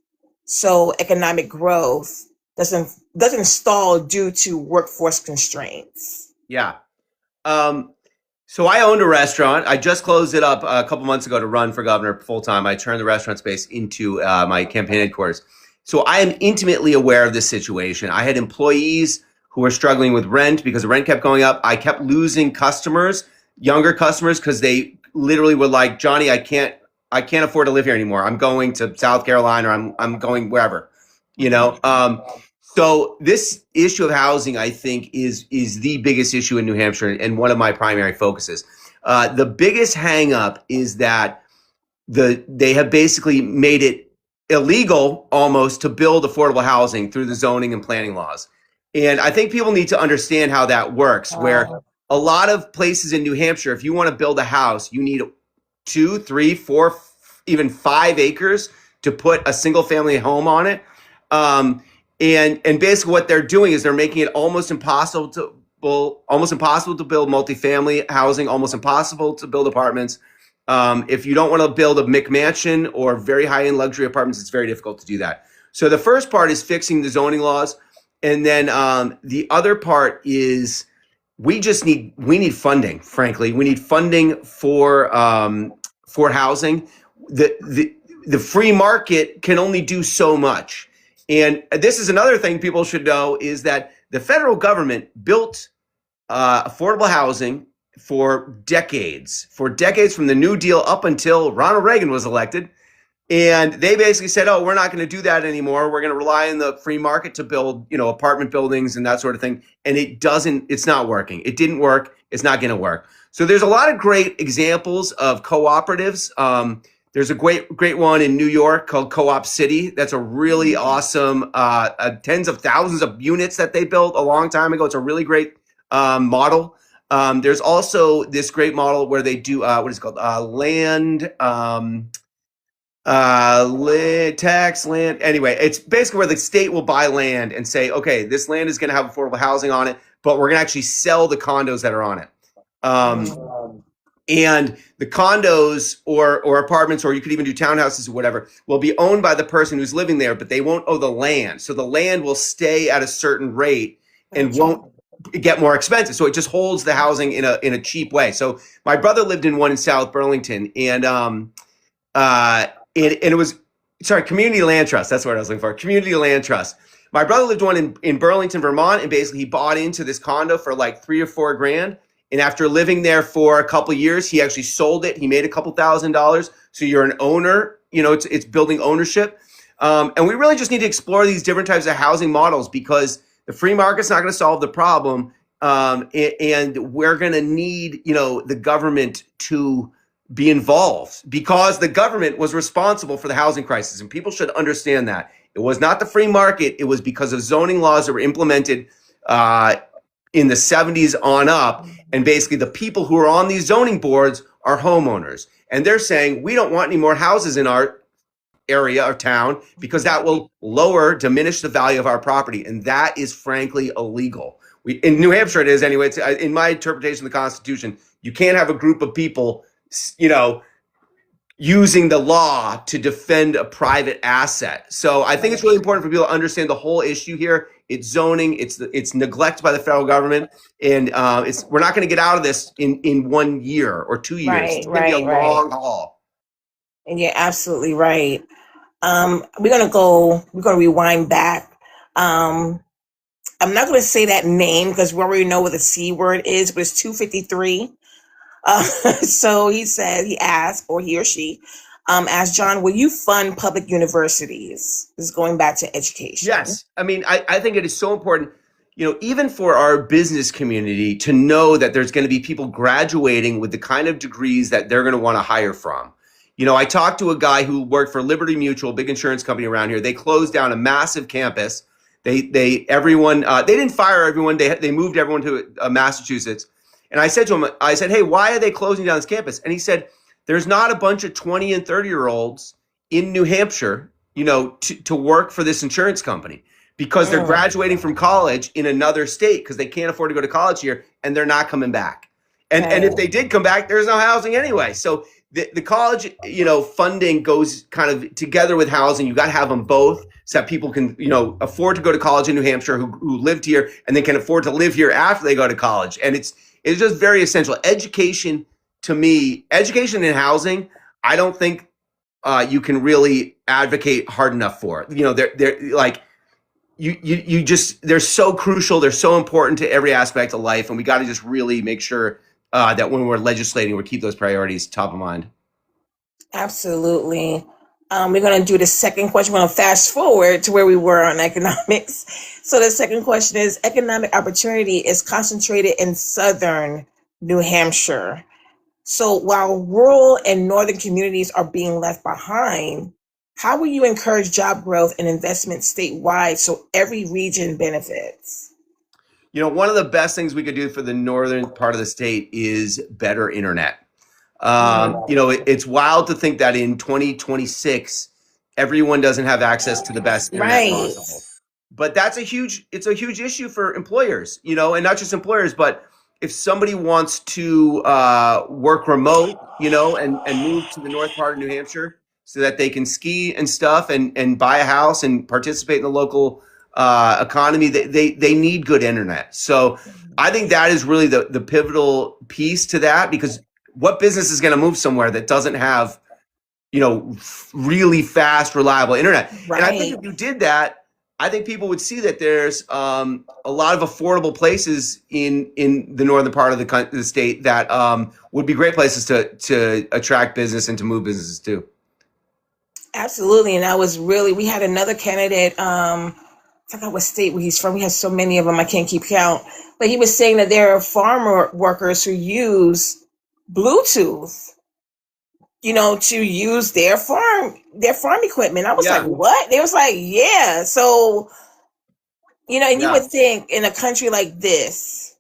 so economic growth doesn't stall due to workforce constraints? Yeah. So I owned a restaurant. I just closed it up a couple months ago to run for governor full time. I turned the restaurant space into my campaign headquarters. So I am intimately aware of this situation. I had employees who were struggling with rent because the rent kept going up. I kept losing customers, younger customers, because they literally were like, Johnny, I can't afford to live here anymore. I'm going to South Carolina, or I'm going wherever, you know. So this issue of housing, I think, is the biggest issue in New Hampshire and one of my primary focuses. The biggest hang up is that they have basically made it illegal almost to build affordable housing through the zoning and planning laws. And I think people need to understand how that works, where a lot of places in New Hampshire, if you want to build a house, you need 2, 3, 4, even 5 acres to put a single family home on it. And basically what they're doing is they're making it almost impossible to build multifamily housing, almost impossible to build apartments. If you don't want to build a McMansion or very high-end luxury apartments, it's very difficult to do that. So the first part is fixing the zoning laws. And then the other part is we need funding, frankly. We need funding for housing. The free market can only do so much. And this is another thing people should know is that the federal government built affordable housing for decades from the New Deal up until Ronald Reagan was elected. And they basically said, oh, we're not going to do that anymore. We're going to rely on the free market to build, apartment buildings and that sort of thing. And it's not working. It didn't work. It's not going to work. So there's a lot of great examples of cooperatives. There's a great one in New York called Co-op City. That's a really awesome, tens of thousands of units that they built a long time ago. It's a really great model. There's also this great model where they do, what is it called? Tax land. Anyway, it's basically where the state will buy land and say, okay, this land is going to have affordable housing on it, but we're going to actually sell the condos that are on it. And the condos or apartments, or you could even do townhouses or whatever, will be owned by the person who's living there, but they won't owe the land. So the land will stay at a certain rate and won't get more expensive. So it just holds the housing in a cheap way. So my brother lived in one in South Burlington, and it was, Community Land Trust. That's what I was looking for. Community Land Trust. My brother lived one in Burlington, Vermont, and basically he bought into this condo for like $3,000 or $4,000. And after living there for a couple of years, he actually sold it. He made a couple $1,000s. So you're an owner, it's building ownership. And we really just need to explore these different types of housing models because the free market's not going to solve the problem. And we're going to need, the government to be involved because the government was responsible for the housing crisis. And people should understand that. It was not the free market. It was because of zoning laws that were implemented in the 70s on up. And basically the people who are on these zoning boards are homeowners. And they're saying, we don't want any more houses in our area or town because that will diminish the value of our property. And that is frankly illegal. In New Hampshire, it is anyway. It's, in my interpretation of the Constitution, you can't have a group of people, using the law to defend a private asset. So I think it's really important for people to understand the whole issue here. It's zoning. It's neglect by the federal government, and we're not going to get out of this in 1 year or 2 years. It's going to be a long haul. And you're absolutely right. We're gonna rewind back. I'm not gonna say that name because we already know what the C word is, but it's 253. So he asked, or he or she asked, Jon, will you fund public universities? This is going back to education. Yes. I mean, I think it is so important, even for our business community to know that there's going to be people graduating with the kind of degrees that they're going to want to hire from. I talked to a guy who worked for Liberty Mutual, big insurance company around here. They closed down a massive campus. They didn't fire everyone. They moved everyone to Massachusetts. And I said to him, hey, why are they closing down this campus? And he said, there's not a bunch of 20 and 30-year-olds in New Hampshire, to work for this insurance company because they're graduating from college in another state because they can't afford to go to college here and they're not coming back. And if they did come back, there's no housing anyway. So the college, funding goes kind of together with housing. You got to have them both so that people can, afford to go to college in New Hampshire who lived here and they can afford to live here after they go to college. And it's just very essential. Education, to me, education and housing, I don't think you can really advocate hard enough for. They're like, they're so crucial. They're so important to every aspect of life. And we got to just really make sure that when we're legislating, we keep those priorities top of mind. Absolutely. We're going to do the second question. We're going to fast forward to where we were on economics. So the second question is, economic opportunity is concentrated in southern New Hampshire. So while rural and northern communities are being left behind, how will you encourage job growth and investment statewide so every region benefits? One of the best things we could do for the northern part of the state is better internet. It's wild to think that in 2026, everyone doesn't have access to the best internet possible. But it's a huge issue for employers, and not just employers, but if somebody wants to work remote, and move to the north part of New Hampshire so that they can ski and stuff and buy a house and participate in the local economy, they need good internet. So I think that is really the pivotal piece to that, because what business is going to move somewhere that doesn't have, really fast, reliable internet? Right. And I think if you did that, I think people would see that there's a lot of affordable places in the northern part of the state that would be great places to attract business and to move businesses to. Absolutely. And we had another candidate, I forgot what state he's from. We have so many of them, I can't keep count. But he was saying that there are farmer workers who use Bluetooth, to use their farm equipment. I was like, what? They was like, yeah. So, and you would think in a country like this,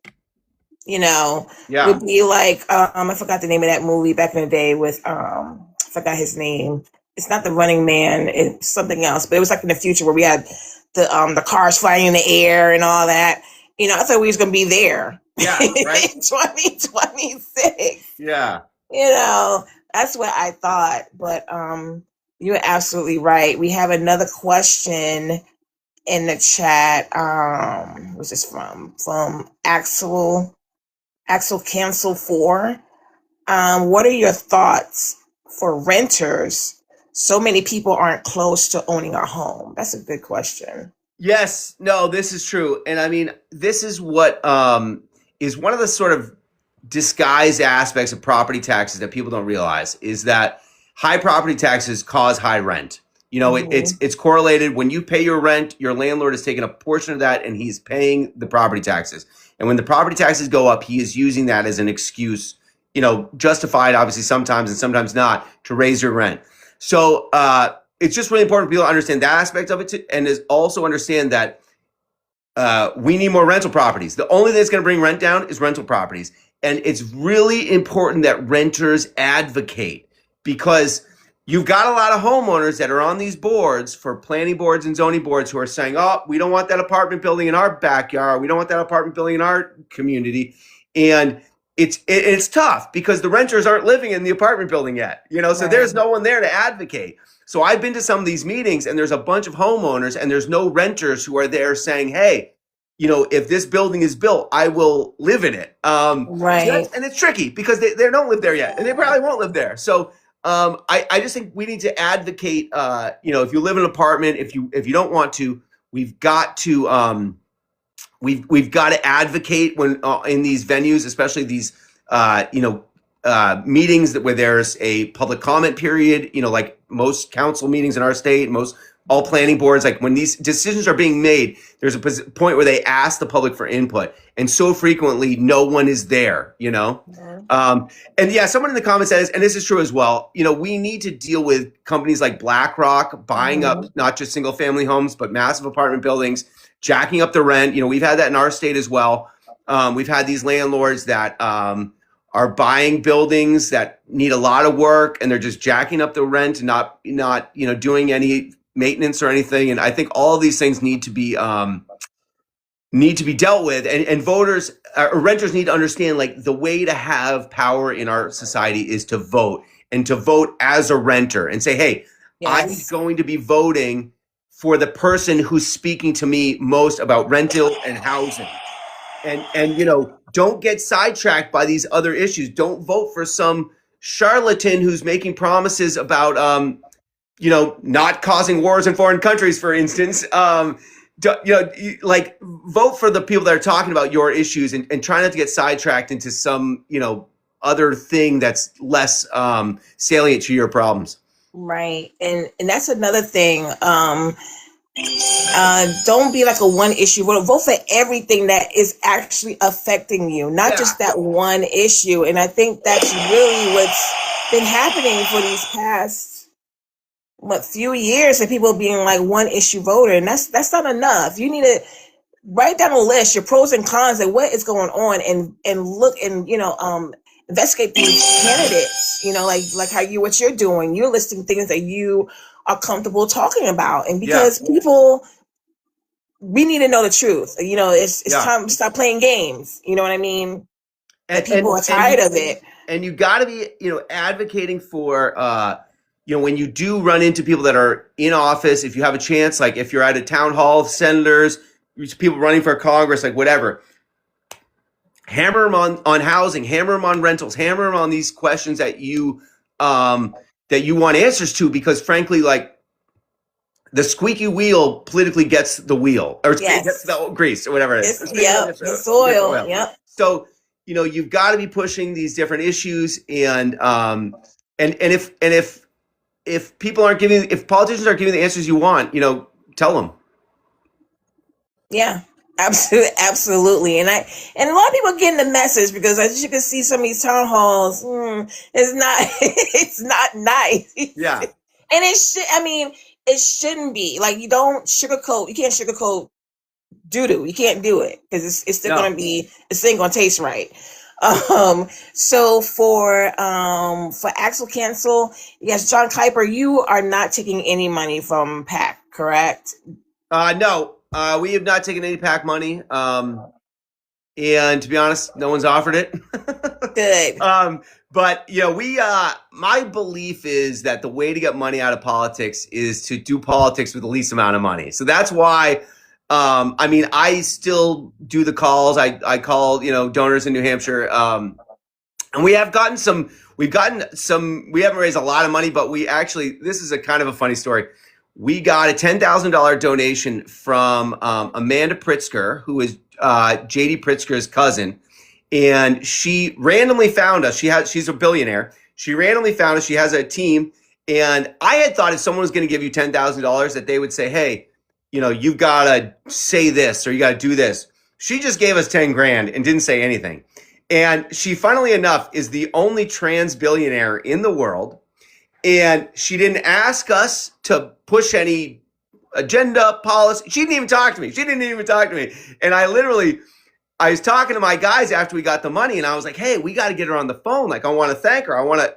would be like, I forgot the name of that movie back in the day with, I forgot his name. It's not The Running Man. It's something else, but it was like in the future where we had the cars flying in the air and all that. I thought we was going to be there. Yeah, right. 2026. Yeah. That's what I thought. But you're absolutely right. We have another question in the chat. What's this from? From Axel Cancel 4. What are your thoughts for renters? So many people aren't close to owning a home. That's a good question. Yes, no, this is true. And I mean, this is what is one of the sort of disguised aspects of property taxes that people don't realize is that high property taxes cause high rent. It's correlated. When you pay your rent, your landlord is taking a portion of that and he's paying the property taxes. And when the property taxes go up, he is using that as an excuse, justified obviously sometimes and sometimes not, to raise your rent. So it's just really important for people to understand that aspect of it too, and is also understand that we need more rental properties. The only thing that's going to bring rent down is rental properties. And it's really important that renters advocate, because you've got a lot of homeowners that are on these boards for planning boards and zoning boards who are saying, oh, we don't want that apartment building in our backyard. We don't want that apartment building in our community. And it's tough because the renters aren't living in the apartment building yet, so there's no one there to advocate. So I've been to some of these meetings and there's a bunch of homeowners and there's no renters who are there saying, hey, if this building is built, I will live in it. Right. And it's tricky because they don't live there yet and they probably won't live there. So I just think we need to advocate, if you live in an apartment, if you don't want to, we've got to advocate when in these venues, especially these, meetings where there's a public comment period, like most council meetings in our state, all planning boards, like when these decisions are being made, there's a point where they ask the public for input. And so frequently no one is there, Mm-hmm. And yeah, someone in the comments says, and this is true as well, we need to deal with companies like BlackRock buying up not just single family homes, but massive apartment buildings, jacking up the rent. We've had that in our state as well. We've had these landlords that are buying buildings that need a lot of work and they're just jacking up the rent and not doing any maintenance or anything. And I think all of these things need to be dealt with, and voters or renters need to understand, like, the way to have power in our society is to vote, and to vote as a renter and say, hey, Yes. I'm going to be voting for the person who's speaking to me most about rental and housing. And don't get sidetracked by these other issues. Don't vote for some charlatan who's making promises about not causing wars in foreign countries, for instance. Vote for the people that are talking about your issues, and try not to get sidetracked into some, other thing that's less salient to your problems. Right. And that's another thing. Don't be like a one issue voter. Vote for everything that is actually affecting you, not just that one issue. And I think that's really what's been happening for these past few years, that people being like one issue voter, and that's not enough. You need to write down a list, your pros and cons, and what is going on, and look and investigate these candidates. Like how what you're doing. You're listing things that you are comfortable talking about, and because people, we need to know the truth. It's time to stop playing games. You know what I mean? And people are tired of it. And you got to be, advocating for, when you do run into people that are in office, if you have a chance, like if you're at a town hall of senators, people running for Congress, like whatever, hammer them on housing, hammer them on rentals, hammer them on these questions that you want answers to, because frankly, like, the squeaky wheel politically gets the wheel, or gets the grease, or whatever it is. The soil. Yep. So, you've got to be pushing these different issues, and if people aren't if politicians aren't giving the answers you want, tell them. Yeah, absolutely. And a lot of people are getting the message, because as you can see, some of these town halls, it's not nice. Yeah. And it shouldn't be. Like, you can't sugarcoat doo-doo. You can't do it, because it's still going to be, it's ain't going to taste right. So for Axel Cancel, yes, Jon Kiper, you are not taking any money from PAC, correct? No, we have not taken any PAC money. And to be honest, no one's offered it. Good. But my belief is that the way to get money out of politics is to do politics with the least amount of money. So that's why, I still do the calls. I call, donors in New Hampshire. And we haven't raised a lot of money, but this is a kind of a funny story. We got a $10,000 donation from Amanda Pritzker, who is J.D. Pritzker's cousin. And she randomly found us. She's a billionaire. She randomly found us. She has a team, And I had thought if someone was going to give you $10,000 that they would say, hey, you've got to say this or you got to do this. She just gave us 10 grand and didn't say anything. And she, funnily enough, is the only trans billionaire in the world. And she didn't ask us to push any agenda, policy. She didn't even talk to me. And I was talking to my guys after we got the money, and I was like, hey, we got to get her on the phone. Like, I want to thank her. I want to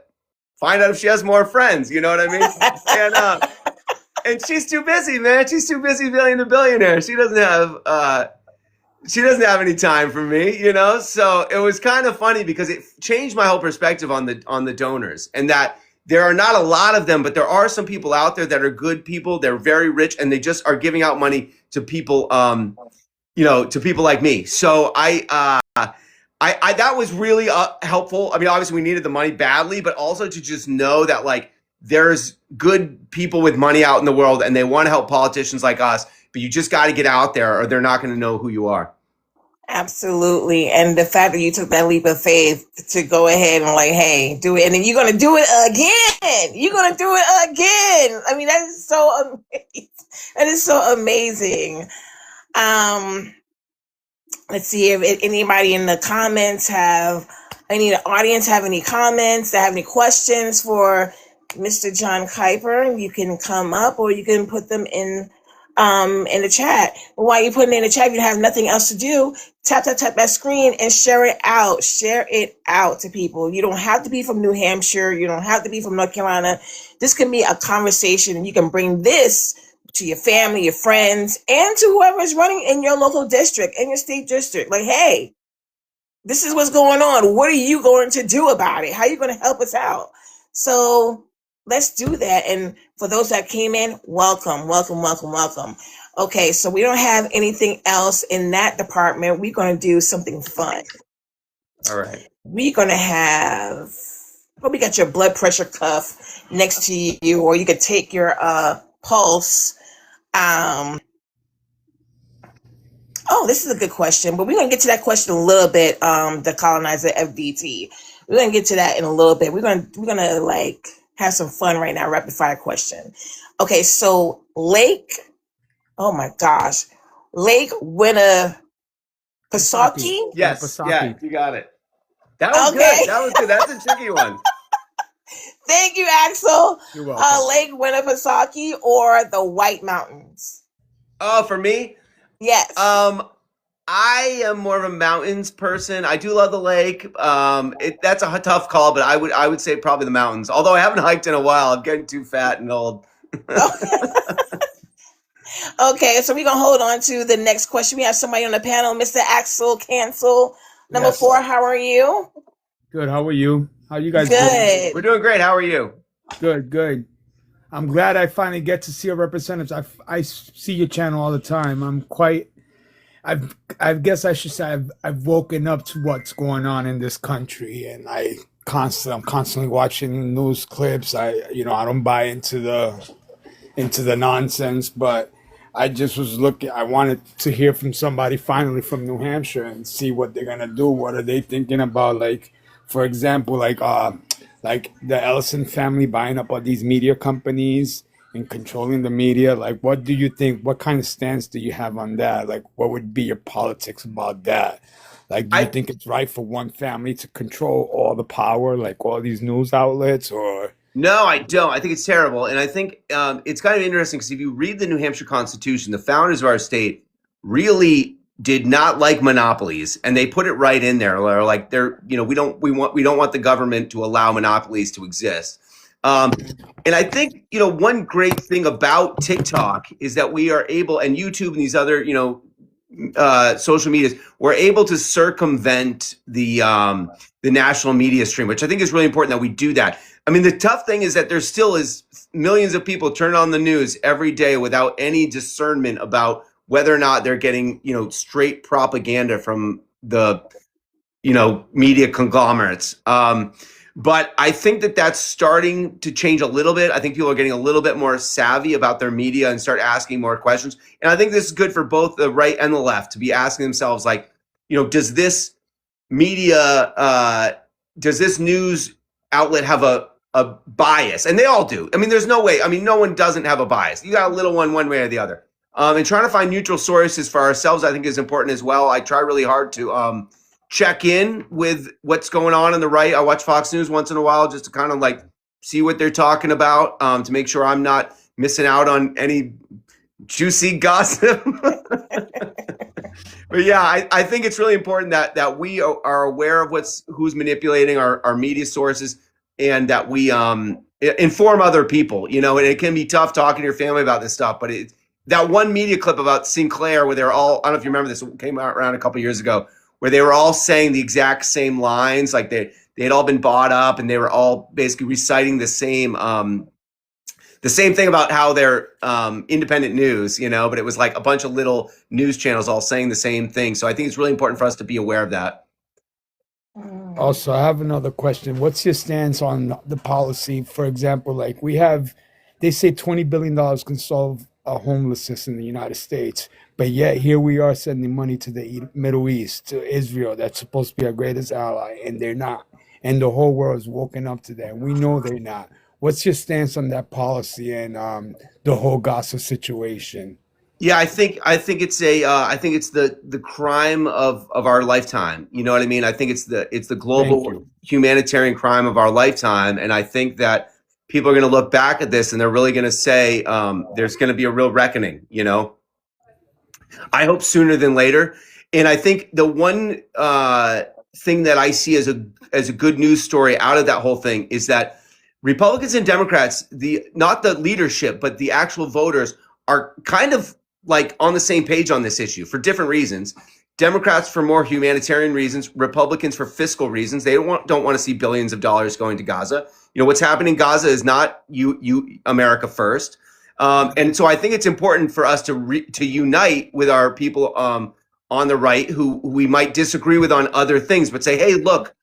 find out if she has more friends. You know what I mean? And she's too busy, man. She's too busy being a billionaire. She doesn't have any time for me, So it was kind of funny because it changed my whole perspective on the donors, and that there are not a lot of them, but there are some people out there that are good people. They're very rich, and they just are giving out money to people, to people like me. So I that was really helpful. I mean, obviously we needed the money badly, but also to just know that like there's good people with money out in the world, and they want to help politicians like us. But you just got to get out there, or they're not going to know who you are. Absolutely. And the fact that you took that leap of faith to go ahead and like, hey, do it. And then you're going to do it again. You're going to do it again. I mean, that is so amazing. That is so amazing. Let's see if anybody in the comments the audience have any comments, that have any questions for Mr. Jon Kiper. You can come up or you can put them in the chat. But while you're putting it in the chat, if you have nothing else to do, tap that screen and share it out. Share it out to people. You don't have to be from New Hampshire. You don't have to be from North Carolina. This can be a conversation, and you can bring this to your family, your friends, and to whoever is running in your local district, in your state district. Like, hey, this is what's going on. What are you going to do about it? How are you going to help us out? So let's do that. And for those that came in, welcome. Okay, so we don't have anything else in that department. We're going to do something fun. All right. We're going to have, we got your blood pressure cuff next to you, or you could take your pulse. This is a good question, but we're going to get to that question a little bit. The colonizer FDT. We're going to get to that in a little bit. We're going to like have some fun right now. Rapid fire question. Okay, so Lake Winnipesaukee. Yes, yeah, you got it. That was good. That was good. That's a tricky one. Thank you, Axel. You're welcome. Lake Winnipesaukee or the White Mountains? Oh, for me? Yes. I am more of a mountains person. I do love the lake. That's a tough call, but I would say probably the mountains. Although I haven't hiked in a while. I'm getting too fat and old. Okay, so we're going to hold on to the next question. We have somebody on the panel, Mr. Axel Cancel. Number 4, how are you? Good, how are you? How you guys doing? We're doing great. How are you? Good. I'm glad I finally get to see your representatives. I see your channel all the time. I guess I should say I've woken up to what's going on in this country, and I'm constantly watching news clips. I don't buy into the nonsense, but I just was looking. I wanted to hear from somebody finally from New Hampshire and see what they're gonna do. What are they thinking about? Like, for example, like the Ellison family buying up all these media companies and controlling the media. Like, what do you think? What kind of stance do you have on that? Like, what would be your politics about that? Like, do you think it's right for one family to control all the power, like all these news outlets, or? No, I don't. I think it's terrible. And I think it's kind of interesting because if you read the New Hampshire Constitution, the founders of our state really did not like monopolies, and they put it right in there. They're like, we don't want the government to allow monopolies to exist. And I think, one great thing about TikTok is that we are able, and YouTube and these other, social medias, we're able to circumvent the national media stream, which I think is really important that we do that. I mean, the tough thing is that there still is millions of people turn on the news every day without any discernment about whether or not they're getting, straight propaganda from the, media conglomerates. But I think that that's starting to change a little bit. I think people are getting a little bit more savvy about their media and start asking more questions. And I think this is good for both the right and the left to be asking themselves, like, does this media, does this news outlet have a a bias, and they all do. I mean, there's no way. I mean, no one doesn't have a bias. You got a little one way or the other. And trying to find neutral sources for ourselves, I think, is important as well. I try really hard to check in with what's going on the right. I watch Fox News once in a while just to kind of like see what they're talking about, to make sure I'm not missing out on any juicy gossip. But yeah, I think it's really important that we are aware of who's manipulating our media sources, and that we inform other people. You know, and it can be tough talking to your family about this stuff, but that one media clip about Sinclair where they're all, I don't know if you remember this, it came out around a couple of years ago, where they were all saying the exact same lines, like they had all been bought up, and they were all basically reciting the same thing about how they're independent news, you know, but it was like a bunch of little news channels all saying the same thing. So I think it's really important for us to be aware of that. Also, I have another question. What's your stance on the policy? For example, like they say $20 billion can solve homelessness in the United States, but yet here we are sending money to the Middle East, to Israel, that's supposed to be our greatest ally, and they're not. And the whole world is woken up to that. And we know they're not. What's your stance on that policy and the whole Gaza situation? Yeah, I think it's the crime of our lifetime. You know what I mean? I think it's the global humanitarian crime of our lifetime, and I think that people are going to look back at this and they're really going to say there's going to be a real reckoning. You know, I hope sooner than later. And I think the one thing that I see as a good news story out of that whole thing is that Republicans and Democrats, not the leadership, but the actual voters, are kind of like on the same page on this issue for different reasons. Democrats for more humanitarian reasons, Republicans for fiscal reasons. They don't want to see billions of dollars going to Gaza. You know, what's happening in Gaza is not you America first. And so I think it's important for us to unite with our people on the right who we might disagree with on other things, but say, hey, look,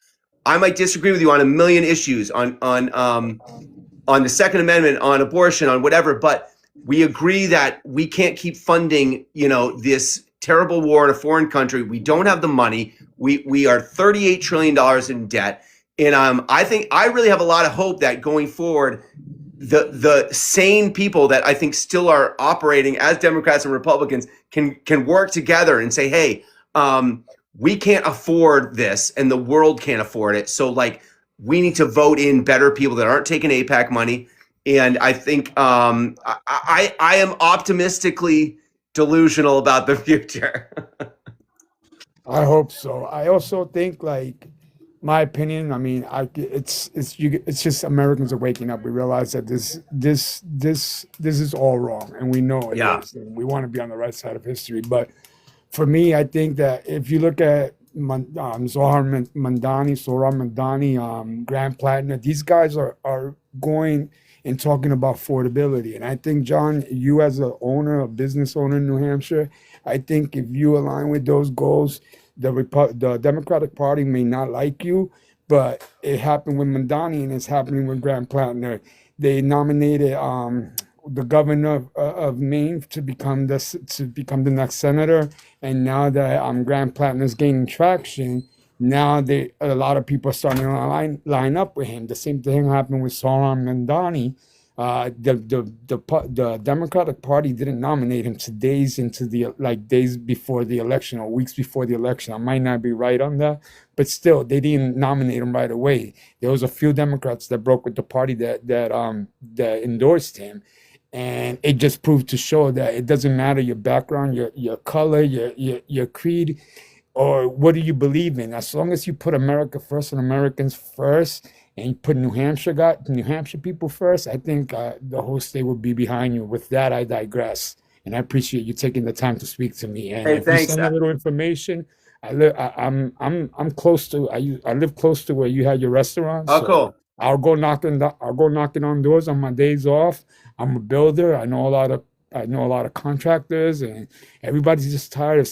I might disagree with you on a million issues, on the Second Amendment, on abortion, on whatever, but we agree that we can't keep funding, you know, this terrible war in a foreign country. We don't have the money. We are $38 trillion in debt. And I think I really have a lot of hope that going forward, the sane people that I think still are operating as Democrats and Republicans can work together and say, hey, we can't afford this and the world can't afford it. So like we need to vote in better people that aren't taking AIPAC money. And I think I am optimistically delusional about the future. I hope so. I also think, like, my opinion, I mean, it's just Americans are waking up. We realize that this is all wrong, and we know it is. And we want to be on the right side of history. But for me, I think that if you look at Zohar Mamdani, Grant Plattner, these guys are going and talking about affordability. And I think, John, you as a business owner in New Hampshire, I think if you align with those goals, the Democratic Party may not like you, but it happened with Mamdani and it's happening with Grant Plattner. They nominated the governor of Maine to become the next senator, and now that Grant Plattner's gaining traction, now a lot of people are starting to line up with him. The same thing happened with Zohar Mamdani. The Democratic Party didn't nominate him to days before the election or weeks before the election. I might not be right on that, but still, they didn't nominate him right away. There was a few Democrats that broke with the party that endorsed him, and it just proved to show that it doesn't matter your background, your color, your creed, or what do you believe in. As long as you put America first and Americans first, and you put New Hampshire people first, I think the whole state will be behind you. With that, I digress, and I appreciate you taking the time to speak to me. And if thanks. You send a little information, I'm close to. I live close to where you had your restaurant. Oh, so cool. I'll go knocking on doors on my days off. I'm a builder. I know a lot of contractors, and everybody's just tired of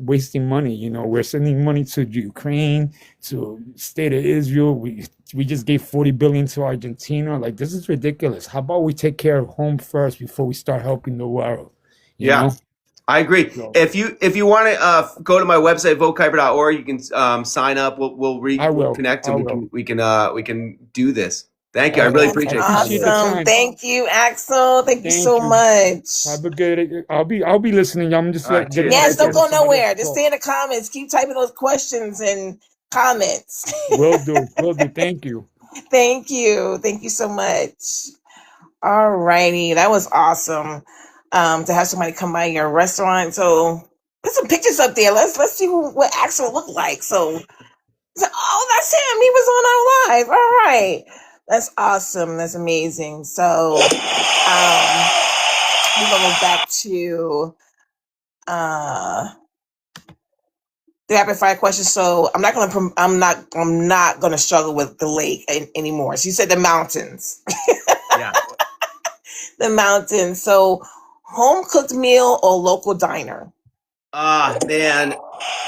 wasting money. You know, we're sending money to Ukraine, to state of Israel. We just gave $40 billion to Argentina. Like, this is ridiculous. How about we take care of home first before we start helping the world? You know? I agree. So, if you want to go to my website, votekiper.org, you can sign up. We'll connect and we can do this. Thank you. I All really right. That's I appreciate that. appreciate the awesome. time. Thank you, Axel. Thank you Thank so you. much. Have a good. I'll be listening. I'm just All right, getting cheers. Yes, ready Thank don't you. go for somebody else nowhere. to Just call. stay in the comments. Keep typing those questions and comments. Will do. Will do. Thank you. Thank you. Thank you so much. All righty. That was awesome. To have somebody come by your restaurant. So put some pictures up there. Let's see what Axel looked like. So, oh, that's him. He was on our live. All right. That's awesome. That's amazing. So we're gonna go back to the rapid fire question. So I'm not gonna struggle with the lake anymore. She said the mountains. Yeah. The mountains. So home cooked meal or local diner? Man,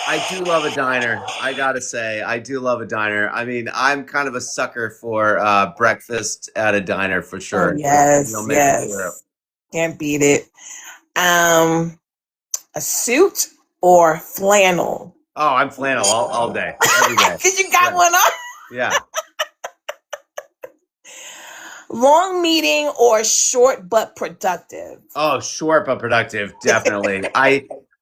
I do love a diner. I gotta say, I do love a diner. I mean, I'm kind of a sucker for breakfast at a diner for Oh sure. yes, Make it through. yes. Can't beat it. A suit or flannel? Oh, I'm flannel all day, every day. Cause you got Yeah. one on. Yeah. Long meeting or short but productive? Oh, short but productive, definitely.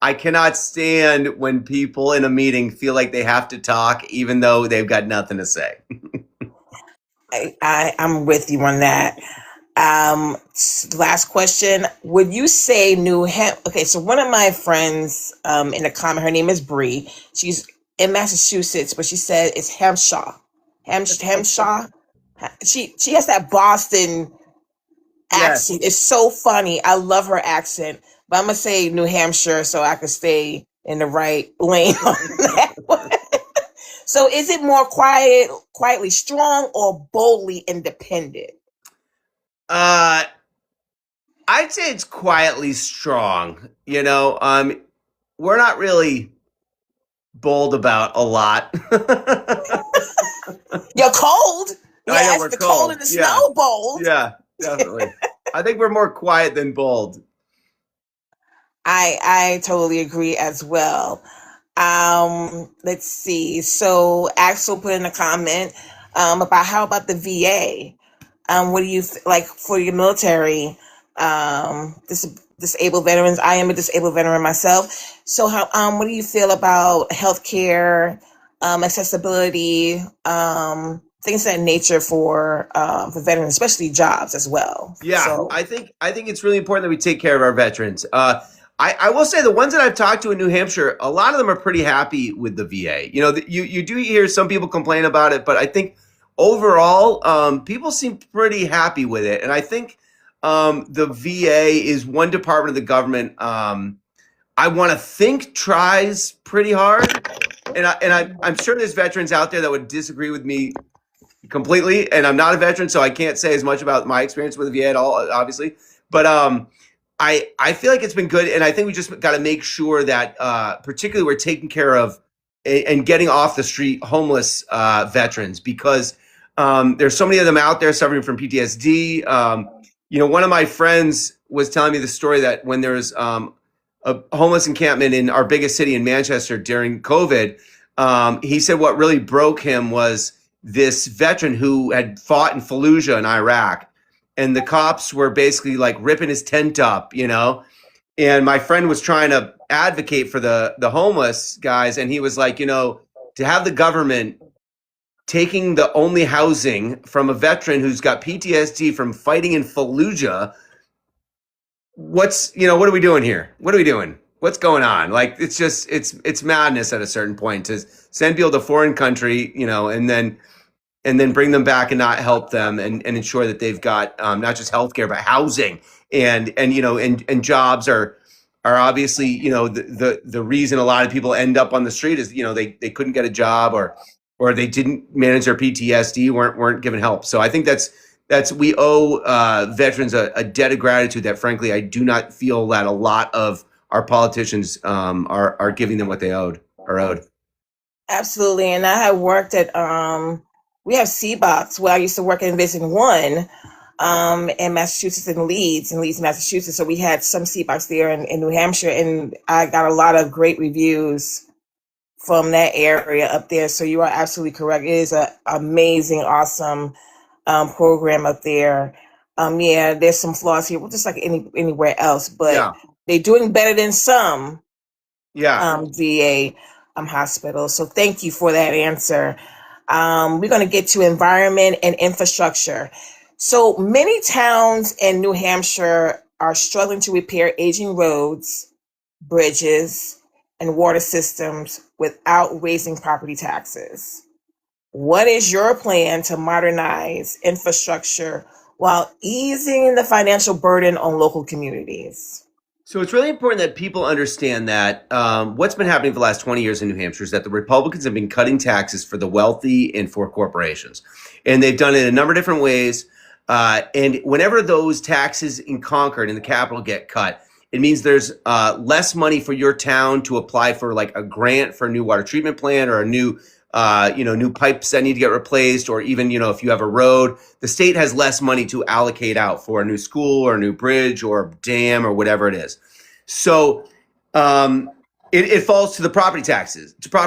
I cannot stand when people in a meeting feel like they have to talk even though they've got nothing to say. I'm with you on that. Last question. Would you say New Hampshire? Okay, so one of my friends in the comment, her name is Bree. She's in Massachusetts, but she said it's Hampshire. Hampshire. She has that Boston Yes. accent. It's so funny. I love her accent, but I'm gonna say New Hampshire so I can stay in the right lane on that one. So, is it more quietly strong, or boldly independent? I'd say it's quietly strong. You know, we're not really bold about a lot. You're cold. I know Yes, we're the cold cold. and the Yeah. snow bold. Yeah, definitely. I think we're more quiet than bold. I totally agree as well. Let's see. So Axel put in a comment about how about the VA? What do you like for your military? Disabled veterans. I am a disabled veteran myself. So how what do you feel about healthcare, accessibility, things of that nature for veterans, especially jobs as well? Yeah, So I think it's really important that we take care of our veterans. I will say the ones that I've talked to in New Hampshire, a lot of them are pretty happy with the VA. You know, you do hear some people complain about it, but I think overall, people seem pretty happy with it. And I think the VA is one department of the government I want to think tries pretty hard. I'm sure there's veterans out there that would disagree with me completely, and I'm not a veteran, so I can't say as much about my experience with the VA at all, obviously. But I feel like it's been good, and I think we just got to make sure that particularly we're taking care of and getting off the street homeless veterans, because there's so many of them out there suffering from PTSD. You know, one of my friends was telling me the story that when there was a homeless encampment in our biggest city in Manchester during COVID, he said what really broke him was this veteran who had fought in Fallujah in Iraq, and the cops were basically like ripping his tent up, you know. And my friend was trying to advocate for the homeless guys, and he was like, you know, to have the government taking the only housing from a veteran who's got PTSD from fighting in Fallujah, what are we doing here? What are we doing? What's going on? Like, it's just, it's madness at a certain point to send people to a foreign country, you know, and then bring them back and not help them and ensure that they've got not just healthcare, but housing and you know, and jobs are obviously, you know, the reason a lot of people end up on the street is, you know, they couldn't get a job or they didn't manage their PTSD, weren't given help. So I think that's we owe veterans a debt of gratitude that, frankly, I do not feel that a lot of our politicians are giving them what they are owed. absolutely. And I have worked at we have C-Box where I used to work in Division 1 in Massachusetts, in Leeds, Massachusetts. So we had some C-Box there in New Hampshire, and I got a lot of great reviews from that area up there. So you are absolutely correct. It is an amazing, awesome program up there. Yeah, there's some flaws here, well, just like anywhere else, but Yeah. they're doing better than some Yeah. VA hospitals. So thank you for that answer. We're going to get to environment and infrastructure. So many towns in New Hampshire are struggling to repair aging roads, bridges, and water systems without raising property taxes. What is your plan to modernize infrastructure while easing the financial burden on local communities? So it's really important that people understand that what's been happening for the last 20 years in New Hampshire is that the Republicans have been cutting taxes for the wealthy and for corporations. And they've done it in a number of different ways. And whenever those taxes in Concord, in the capital, get cut, it means there's less money for your town to apply for like a grant for a new water treatment plant or a new new pipes that need to get replaced, or even, if you have a road, the state has less money to allocate out for a new school or a new bridge or dam or whatever it is. So it falls to the property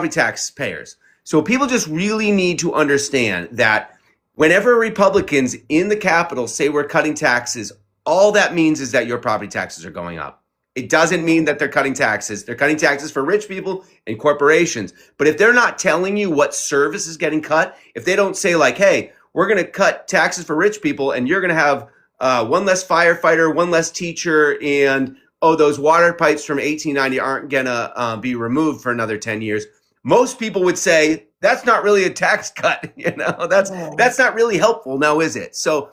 taxpayers. So people just really need to understand that whenever Republicans in the Capitol say we're cutting taxes, all that means is that your property taxes are going up. It doesn't mean that they're cutting taxes. They're cutting taxes for rich people and corporations. But if they're not telling you what service is getting cut, if they don't say like, hey, we're going to cut taxes for rich people and you're going to have one less firefighter, one less teacher, and those water pipes from 1890 aren't going to be removed for another 10 years. Most people would say that's not really a tax cut. That's not really helpful now, is it? So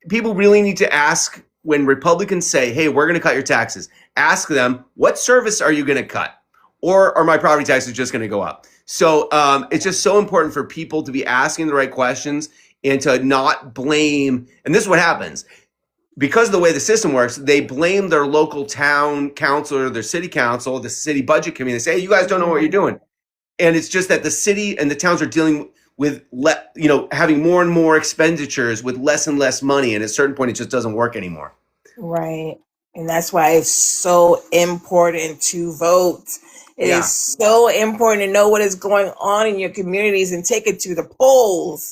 people really need to ask, when Republicans say, hey, we're going to cut your taxes, ask them, what service are you going to cut? Or are my property taxes just going to go up? So it's just so important for people to be asking the right questions and to not blame. And this is what happens. Because of the way the system works, they blame their local town council or their city council, the city budget committee. They say, hey, you guys don't know what you're doing. And it's just that the city and the towns are dealing with having more and more expenditures with less and less money, and at a certain point it just doesn't work anymore. Right. And that's why it's so important to vote. It is so important to know what is going on in your communities and take it to the polls.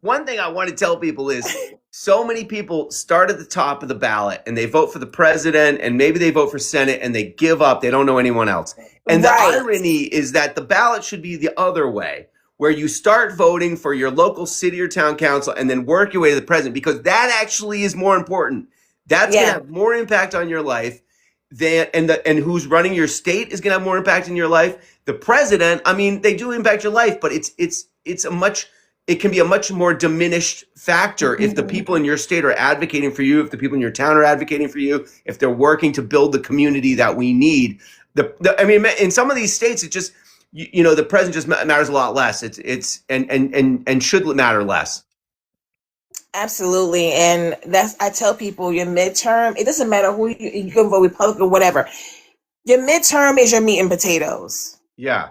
One thing I want to tell people is so many people start at the top of the ballot and they vote for the president and maybe they vote for Senate and they give up. They don't know anyone else. And the irony is that the ballot should be the other way, where you start voting for your local city or town council and then work your way to the president, because that actually is more important. That's going to have more impact on your life and who's running your state is going to have more impact in your life. The president, I mean, they do impact your life, but it can be a much more diminished factor if the people in your state are advocating for you, if the people in your town are advocating for you, if they're working to build the community that we need. In some of these states, it just, the president just matters a lot less. And should matter less. Absolutely. And I tell people, your midterm, it doesn't matter who you can vote Republican or whatever. Your midterm is your meat and potatoes. Yeah.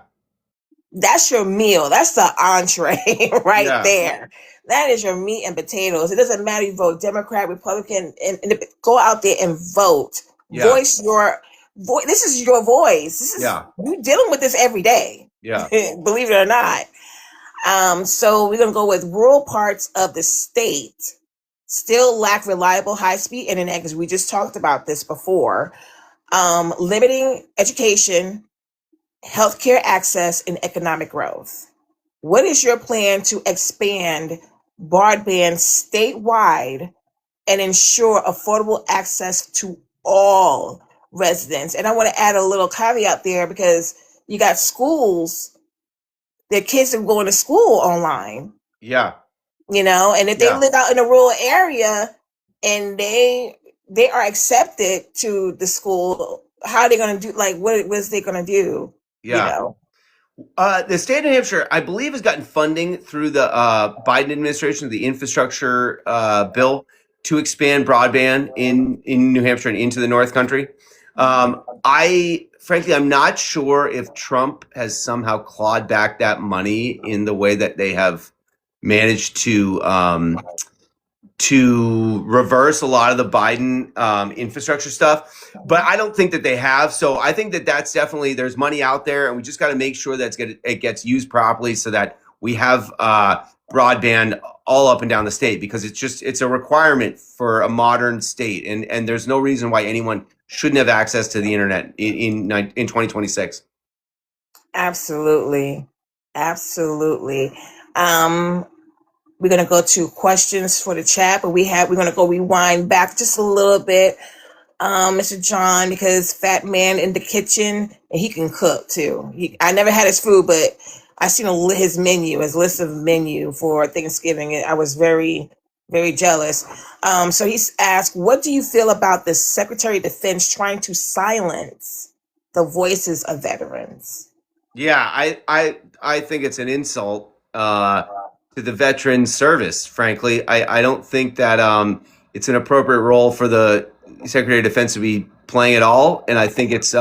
That's your meal. That's the entree there. That is your meat and potatoes. It doesn't matter if you vote Democrat, Republican, and go out there and vote. Yeah. Voice your voice. This is your voice. You're dealing with this every day. Yeah. Believe it or not. So we're going to go with rural parts of the state still lack reliable high-speed internet, because we just talked about this before. Limiting education, healthcare access, and economic growth. What is your plan to expand broadband statewide and ensure affordable access to all residents? And I want to add a little caveat there, because you got schools, their kids are going to school online. Yeah. And if they live out in a rural area and they are accepted to the school, how are they going to do, what is they going to do? Yeah. The state of New Hampshire, I believe, has gotten funding through the Biden administration, the infrastructure bill, to expand broadband in New Hampshire and into the North Country. Frankly, I'm not sure if Trump has somehow clawed back that money in the way that they have managed to reverse a lot of the Biden infrastructure stuff. But I don't think that they have. So I think that that's definitely, there's money out there, and we just got to make sure that it gets used properly so that we have broadband all up and down the state, because it's a requirement for a modern state, and there's no reason why anyone shouldn't have access to the internet in 2026. Absolutely. Absolutely. We're going to go to questions for the chat, but we're going to go rewind back just a little bit, Mr. Jon, because fat man in the kitchen, and he can cook too. I never had his food, but I seen his list of menu for Thanksgiving, and I was very, very jealous. So he's asked, what do you feel about the Secretary of Defense trying to silence the voices of veterans? Yeah, I think it's an insult to the veteran service. Frankly, I don't think that it's an appropriate role for the Secretary of Defense to be playing at all, and I think it's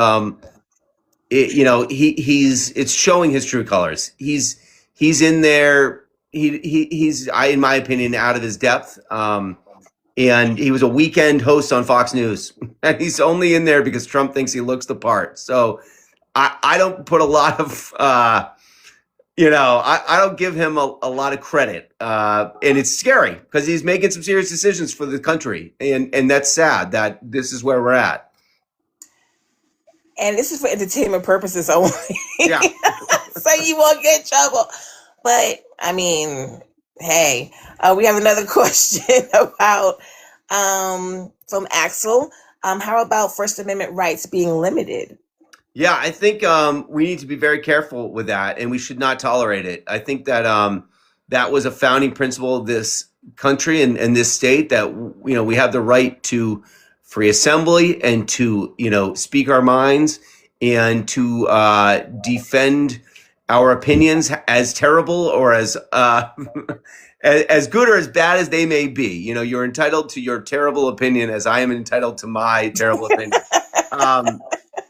it's showing his true colors. He's in there. He's in my opinion, out of his depth. And he was a weekend host on Fox News, and he's only in there because Trump thinks he looks the part. So I don't put a lot of, I don't give him a lot of credit. And it's scary because he's making some serious decisions for the country. And that's sad that this is where we're at. And this is for entertainment purposes only. Yeah. So you won't get in trouble. But, I mean, hey, we have another question about, from Axel. How about First Amendment rights being limited? Yeah, I think we need to be very careful with that, and we should not tolerate it. I think that that was a founding principle of this country and this state, that we have the right to free assembly and to speak our minds and to defend our opinions, as terrible or as as good or as bad as they may be. You're entitled to your terrible opinion, as I am entitled to my terrible opinion.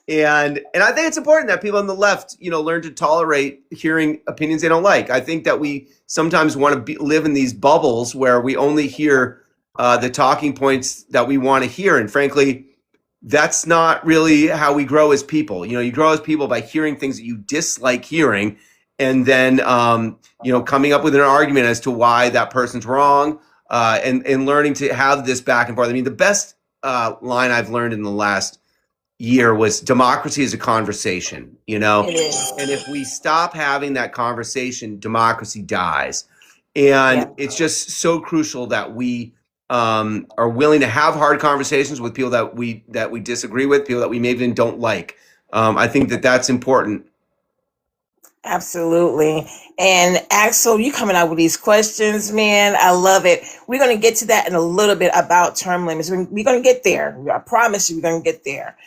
And I think it's important that people on the left, learn to tolerate hearing opinions they don't like. I think that we sometimes want to live in these bubbles where we only hear the talking points that we want to hear. And frankly, that's not really how we grow as people. You grow as people by hearing things that you dislike hearing, and then, coming up with an argument as to why that person's wrong, and learning to have this back and forth. I mean, the best line I've learned in the last year was democracy is a conversation, It is. and if we stop having that conversation, democracy dies. And Yeah. it's just so crucial that we are willing to have hard conversations with people that we disagree with, people that we maybe even don't like. I think that that's important. Absolutely. And Axel, you coming out with these questions, man. I love it. We're going to get to that in a little bit about term limits. We're going to get there. I promise you we're going to get there.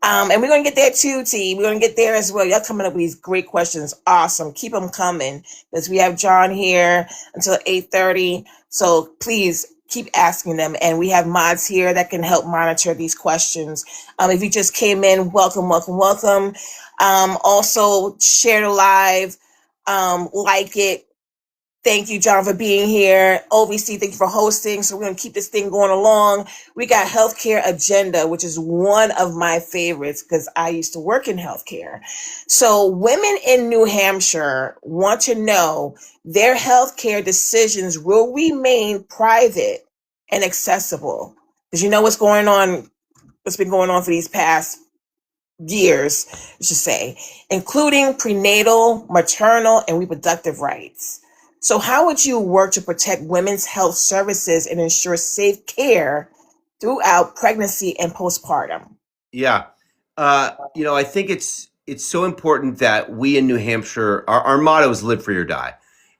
And we're going to get there too, T. We're going to get there as well. Y'all coming up with these great questions. Awesome. Keep them coming, because we have Jon here until 8:30. So please keep asking them. And we have mods here that can help monitor these questions. If you just came in, welcome, welcome, welcome. Also share the live, like it. Thank you, Jon, for being here. OVC, thank you for hosting. So we're going to keep this thing going along. We got healthcare agenda, which is one of my favorites because I used to work in healthcare. So women in New Hampshire want to know their healthcare decisions will remain private and accessible. Because you know what's going on, what's been going on for these past years, I should say, including prenatal, maternal, and reproductive rights. So how would you work to protect women's health services and ensure safe care throughout pregnancy and postpartum? Yeah. I think it's so important that we in New Hampshire, our motto is live free or die.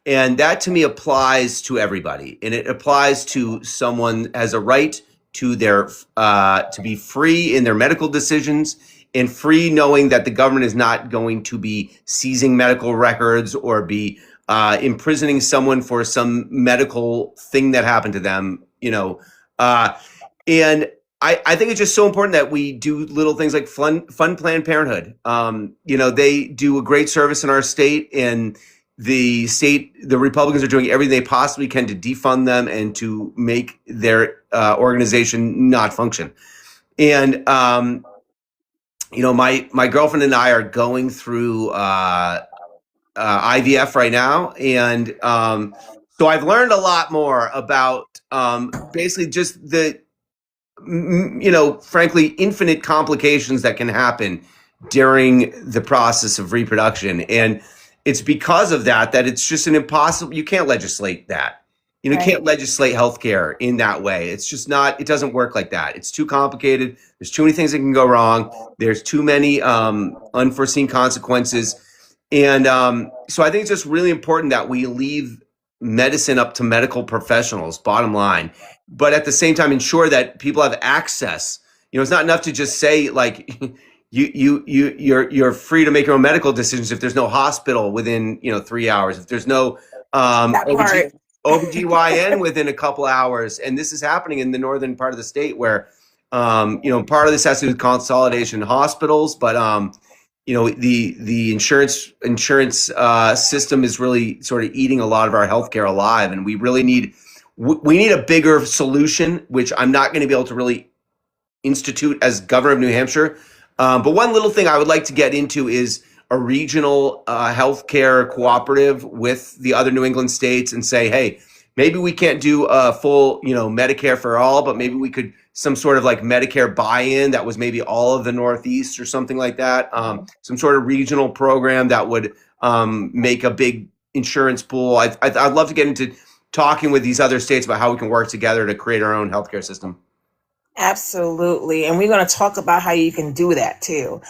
And that to me applies to everybody. And it applies to someone has a right to their to be free in their medical decisions, and free knowing that the government is not going to be seizing medical records or be imprisoning someone for some medical thing that happened to them, and I think it's just so important that we do little things like fund Planned Parenthood. They do a great service in our state, and the Republicans are doing everything they possibly can to defund them and to make their organization not function. And my girlfriend and I are going through IVF right now, and so I've learned a lot more about basically just the frankly, infinite complications that can happen during the process of reproduction. And it's because of that it's just an impossible, you can't legislate that. You can't legislate healthcare in that way. It's just not, it doesn't work like that. It's too complicated. There's too many things that can go wrong. There's too many unforeseen consequences. And so I think it's just really important that we leave medicine up to medical professionals, bottom line, but at the same time ensure that people have access. It's not enough to just say like you're free to make your own medical decisions if there's no hospital within 3 hours, if there's no OBGYN within a couple hours. And this is happening in the northern part of the state where part of this has to do with consolidation hospitals, but the insurance system is really sort of eating a lot of our healthcare alive, and we really need a bigger solution, which I'm not going to be able to really institute as governor of New Hampshire. But one little thing I would like to get into is a regional healthcare cooperative with the other New England states and say, hey, maybe we can't do a full Medicare for all, but maybe we could some sort of like Medicare buy-in that was maybe all of the Northeast or something like that. Some sort of regional program that would make a big insurance pool. I'd love to get into talking with these other states about how we can work together to create our own healthcare system. Absolutely. And we're going to talk about how you can do that too,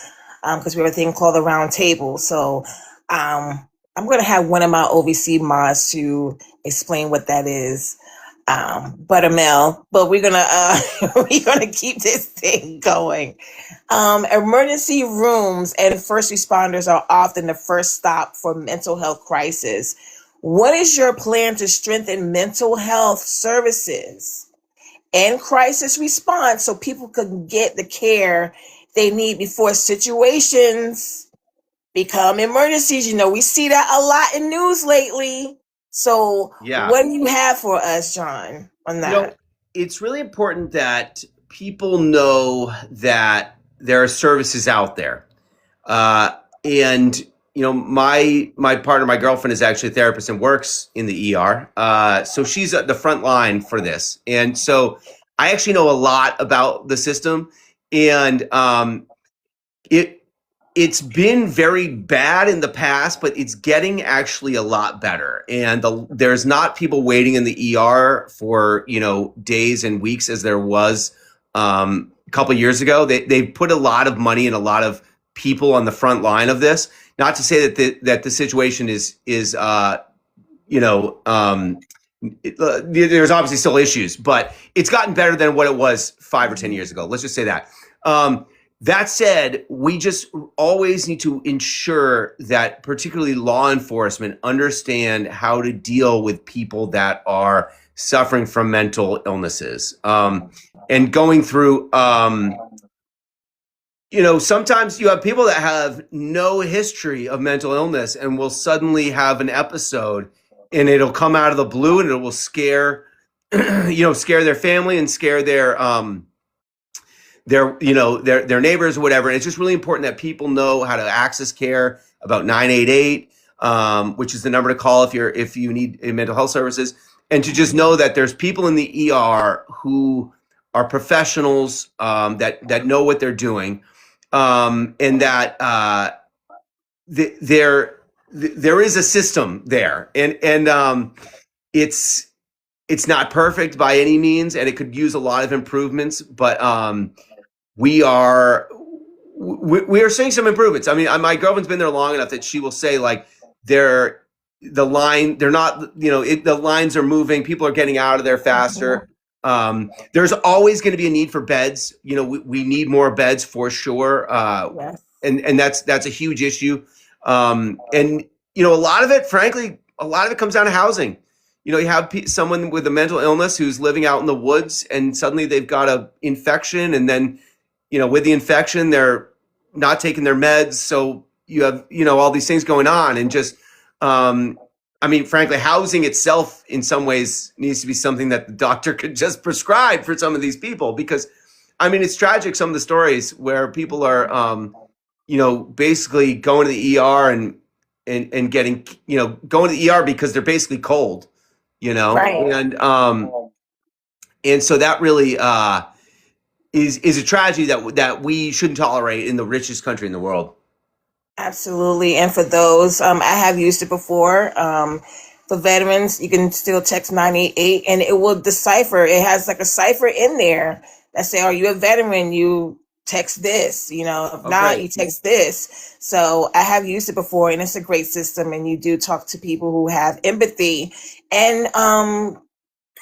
because we have a thing called the round table. So I'm going to have one of my OVC mods to explain what that is. Buttermilk, but we're gonna keep this thing going. Emergency rooms and first responders are often the first stop for mental health crisis. What is your plan to strengthen mental health services and crisis response so people can get the care they need before situations become emergencies? We see that a lot in news lately. So what do you have for us, Jon, on that? It's really important that people know that there are services out there. And, my partner, my girlfriend is actually a therapist and works in the ER. So she's at the front line for this. And so I actually know a lot about the system, and it's been very bad in the past, but it's getting actually a lot better. And there's not people waiting in the ER for, days and weeks as there was a couple of years ago. They've put a lot of money and a lot of people on the front line of this. Not to say that the situation is there's obviously still issues, but it's gotten better than what it was 5 or 10 years ago. Let's just say that. That said, we just always need to ensure that particularly law enforcement understand how to deal with people that are suffering from mental illnesses. And going through, sometimes you have people that have no history of mental illness and will suddenly have an episode, and it'll come out of the blue and it will scare their family and scare their neighbors or whatever. And it's just really important that people know how to access care, about 988, which is the number to call if you need mental health services, and to just know that there's people in the ER who are professionals that know what they're doing, and that there is a system there, and it's not perfect by any means, and it could use a lot of improvements, but we are seeing some improvements. I mean, my girlfriend's been there long enough that she will say like the lines are moving. People are getting out of there faster. There's always going to be a need for beds. We need more beds for sure. Yes. And that's a huge issue. And a lot of it, frankly, comes down to housing. You have someone with a mental illness who's living out in the woods, and suddenly they've got an infection, and then with the infection, they're not taking their meds. So you have, all these things going on, and just, frankly, housing itself in some ways needs to be something that the doctor could just prescribe for some of these people, because, it's tragic. Some of the stories where people are, basically going to the ER and and getting, going to the ER because they're basically cold, Right. and so that really is a tragedy that we shouldn't tolerate in the richest country in the world. Absolutely. And for those, I have used it before. For veterans, you can still text 988 and it will decipher. It has like a cipher in there that say, are you a veteran? You text this, if not, you text this. So I have used it before and it's a great system. And you do talk to people who have empathy and,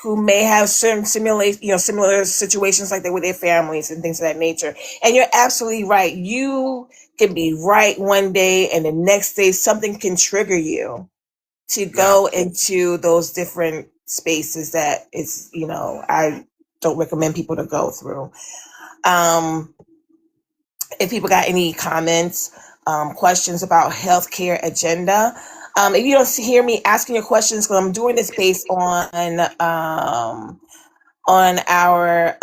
who may have certain similar situations like that with their families and things of that nature. And you're absolutely right. You can be right one day and the next day something can trigger you to go into those different spaces that is, I don't recommend people to go through. If people got any comments, questions about healthcare agenda, if you don't hear me asking your questions, because I'm doing this based on our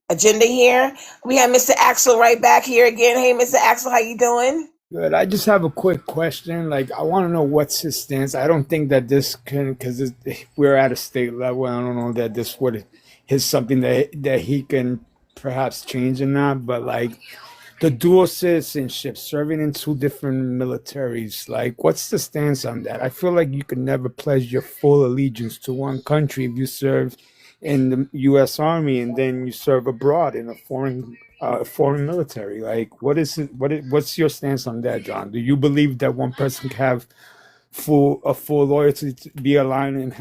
agenda here. We have Mr. Axel right back here again. Hey, Mr. Axel, how you doing? Good. I just have a quick question. Like, I want to know what's his stance. I don't think that this can, because we're at a state level. I don't know that this is something that he can perhaps change or not. But like the dual citizenship, serving in two different militaries, like what's the stance on that? I feel like you can never pledge your full allegiance to one country if you serve in the U.S. Army and then you serve abroad in a foreign military. Like, what's your stance on that, John? Do you believe that one person can have full loyalty to be aligned and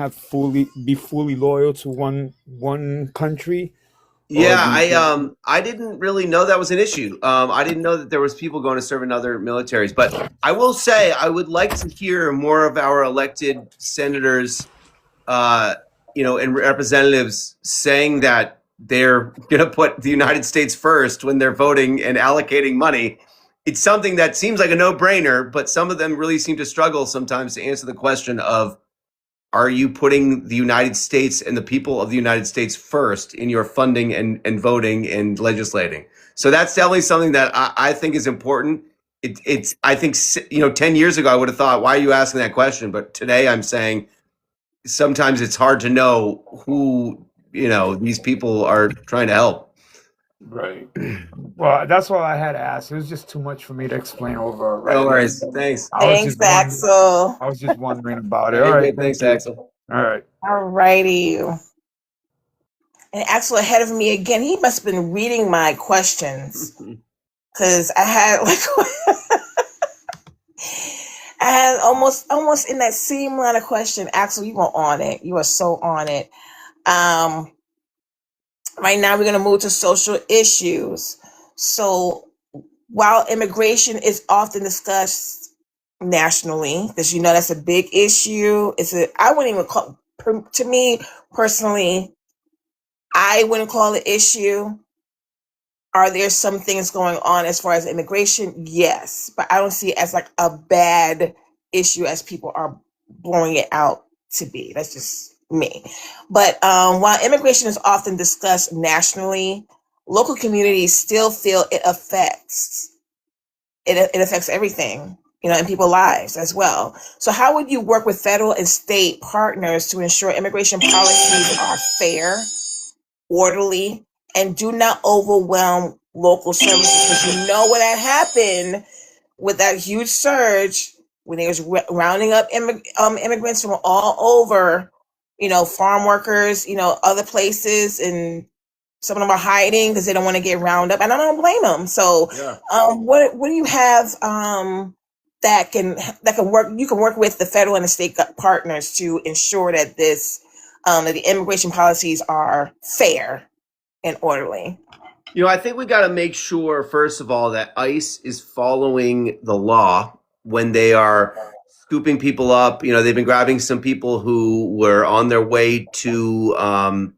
be fully loyal to one country? Yeah, I didn't really know that was an issue. I didn't know that there was people going to serve in other militaries, but I will say I would like to hear more of our elected senators, and representatives saying that they're going to put the United States first when they're voting and allocating money. It's something that seems like a no-brainer, but some of them really seem to struggle sometimes to answer the question of, are you putting the United States and the people of the United States first in your funding and voting and legislating? So that's definitely something that I think is important. I think, 10 years ago, I would have thought, why are you asking that question? But today I'm saying sometimes it's hard to know who, these people are trying to help. Right. Well, that's all I had to ask. It was just too much for me to explain over. Right? No worries. Thanks. Thanks, Axel. I was just wondering about it. All right. Thanks, Axel. All right. All righty. And Axel ahead of me again. He must have been reading my questions because I had almost in that same line of question. Axel, you were on it. You are so on it. Right now, we're going to move to social issues. So while immigration is often discussed nationally, because that's a big issue, I wouldn't even call, to me personally, I wouldn't call it issue. Are there some things going on as far as immigration? Yes, but I don't see it as like a bad issue as people are blowing it out to be. That's just me. But while immigration is often discussed nationally, local communities still feel it affects everything, in people's lives as well. So how would you work with federal and state partners to ensure immigration policies are fair, orderly, and do not overwhelm local services? Because what had happened with that huge surge when they was rounding up immigrants from all over, farm workers, other places, and some of them are hiding because they don't want to get rounded up, and I don't blame them. So, what do you have that can work? You can work with the federal and the state partners to ensure that that the immigration policies are fair and orderly. I think we got to make sure, first of all, that ICE is following the law when they are scooping people up. They've been grabbing some people who were on their way to, an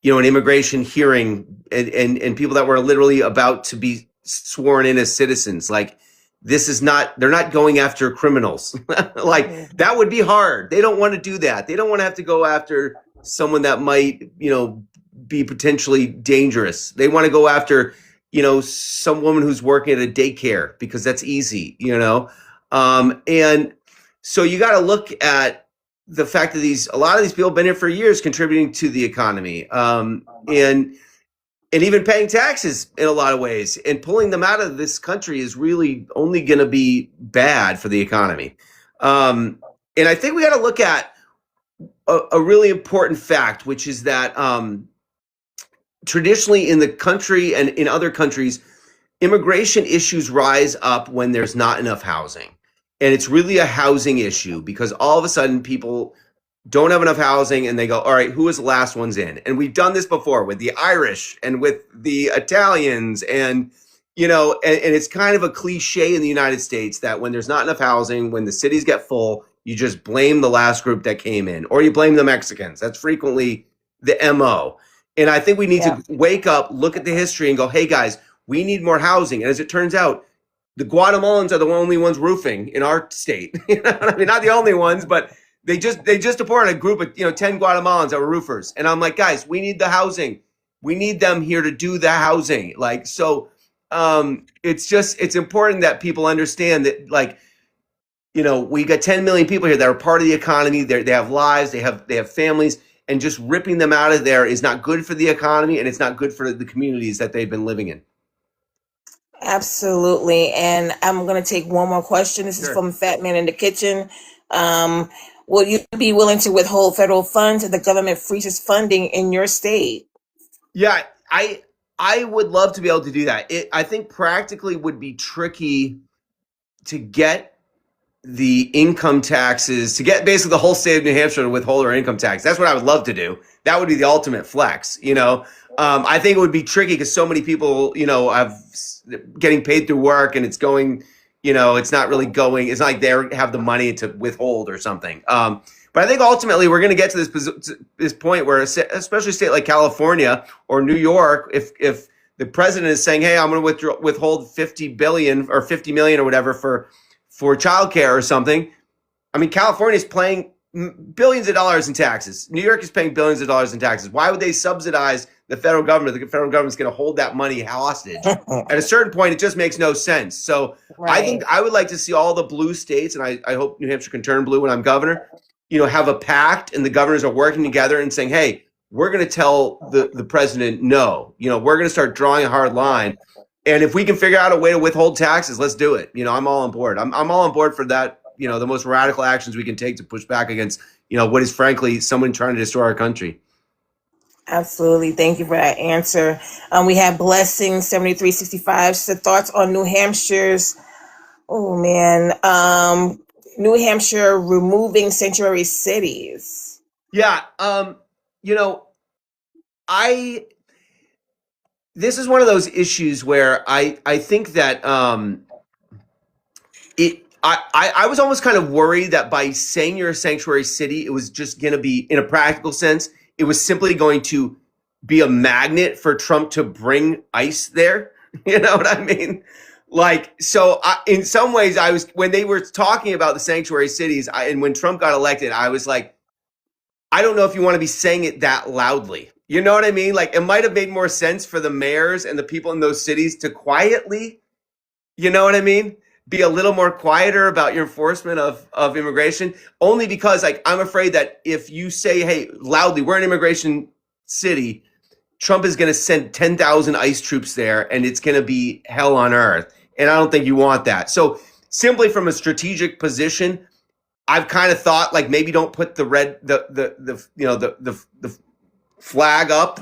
immigration hearing and people that were literally about to be sworn in as citizens. Like, they're not going after criminals. Like, that would be hard. They don't want to do that. They don't want to have to go after someone that might, be potentially dangerous. They want to go after, some woman who's working at a daycare because that's easy, And so you got to look at the fact that a lot of these people have been here for years contributing to the economy, and even paying taxes in a lot of ways, and pulling them out of this country is really only going to be bad for the economy. And I think we got to look at a really important fact, which is that traditionally in the country and in other countries, immigration issues rise up when there's not enough housing. And it's really a housing issue because all of a sudden people don't have enough housing and they go, all right, who is the last ones in? And we've done this before with the Irish and with the Italians, and and it's kind of a cliche in the United States that when there's not enough housing, when the cities get full, you just blame the last group that came in, or you blame the Mexicans. That's frequently the MO. And I think we need to wake up, look at the history and go, hey guys, we need more housing. And as it turns out, the Guatemalans are the only ones roofing in our state. I mean, not the only ones, but they just deported a group of 10 Guatemalans that were roofers. And I'm like, guys, we need the housing. We need them here to do the housing. It's important that people understand that, we got 10 million people here that are part of the economy. They have lives, they have families, and just ripping them out of there is not good for the economy, and it's not good for the communities that they've been living in. Absolutely. And I'm going to take one more question. This is from Fat Man in the Kitchen. Will you be willing to withhold federal funds if the government freezes funding in your state? Yeah, I would love to be able to do that. I think practically would be tricky to get the income taxes, to get basically the whole state of New Hampshire to withhold our income tax. That's what I would love to do. That would be the ultimate flex, I think it would be tricky because so many people, have getting paid through work, and it's going, it's not really going. It's not like they have the money to withhold or something. But I think ultimately we're going to get to this point where, especially a state like California or New York, if the president is saying, hey, I'm going to withhold 50 billion or 50 million or whatever for childcare or something. I mean, California is paying billions of dollars in taxes. New York is paying billions of dollars in taxes. Why would they subsidize the federal government? The federal government's going to hold that money hostage. At a certain point, it just makes no sense. So I think I would like to see all the blue states, and I hope New Hampshire can turn blue when I'm governor, have a pact, and the governors are working together and saying, hey, we're going to tell the president no. We're going to start drawing a hard line. And if we can figure out a way to withhold taxes, let's do it. I'm all on board. I'm all on board for that. The most radical actions we can take to push back against, what is frankly someone trying to destroy our country. Absolutely. Thank you for that answer. We have Blessing 7365. So thoughts on New Hampshire's, New Hampshire removing sanctuary cities. Yeah. This is one of those issues where I think that I was almost kind of worried that by saying you're a sanctuary city, it was just going to be, in a practical sense, it was simply going to be a magnet for Trump to bring ICE there. You know what I mean? In some ways, when they were talking about the sanctuary cities, and when Trump got elected, I was like, I don't know if you want to be saying it that loudly. You know what I mean? It might have made more sense for the mayors and the people in those cities to quietly, you know what I mean? Be a little more quieter about your enforcement of immigration, only because I'm afraid that if you say, hey, loudly, we're an immigration city, Trump is going to send 10,000 ICE troops there, and it's going to be hell on earth. And I don't think you want that. So simply from a strategic position, I've kind of thought maybe don't put the flag up,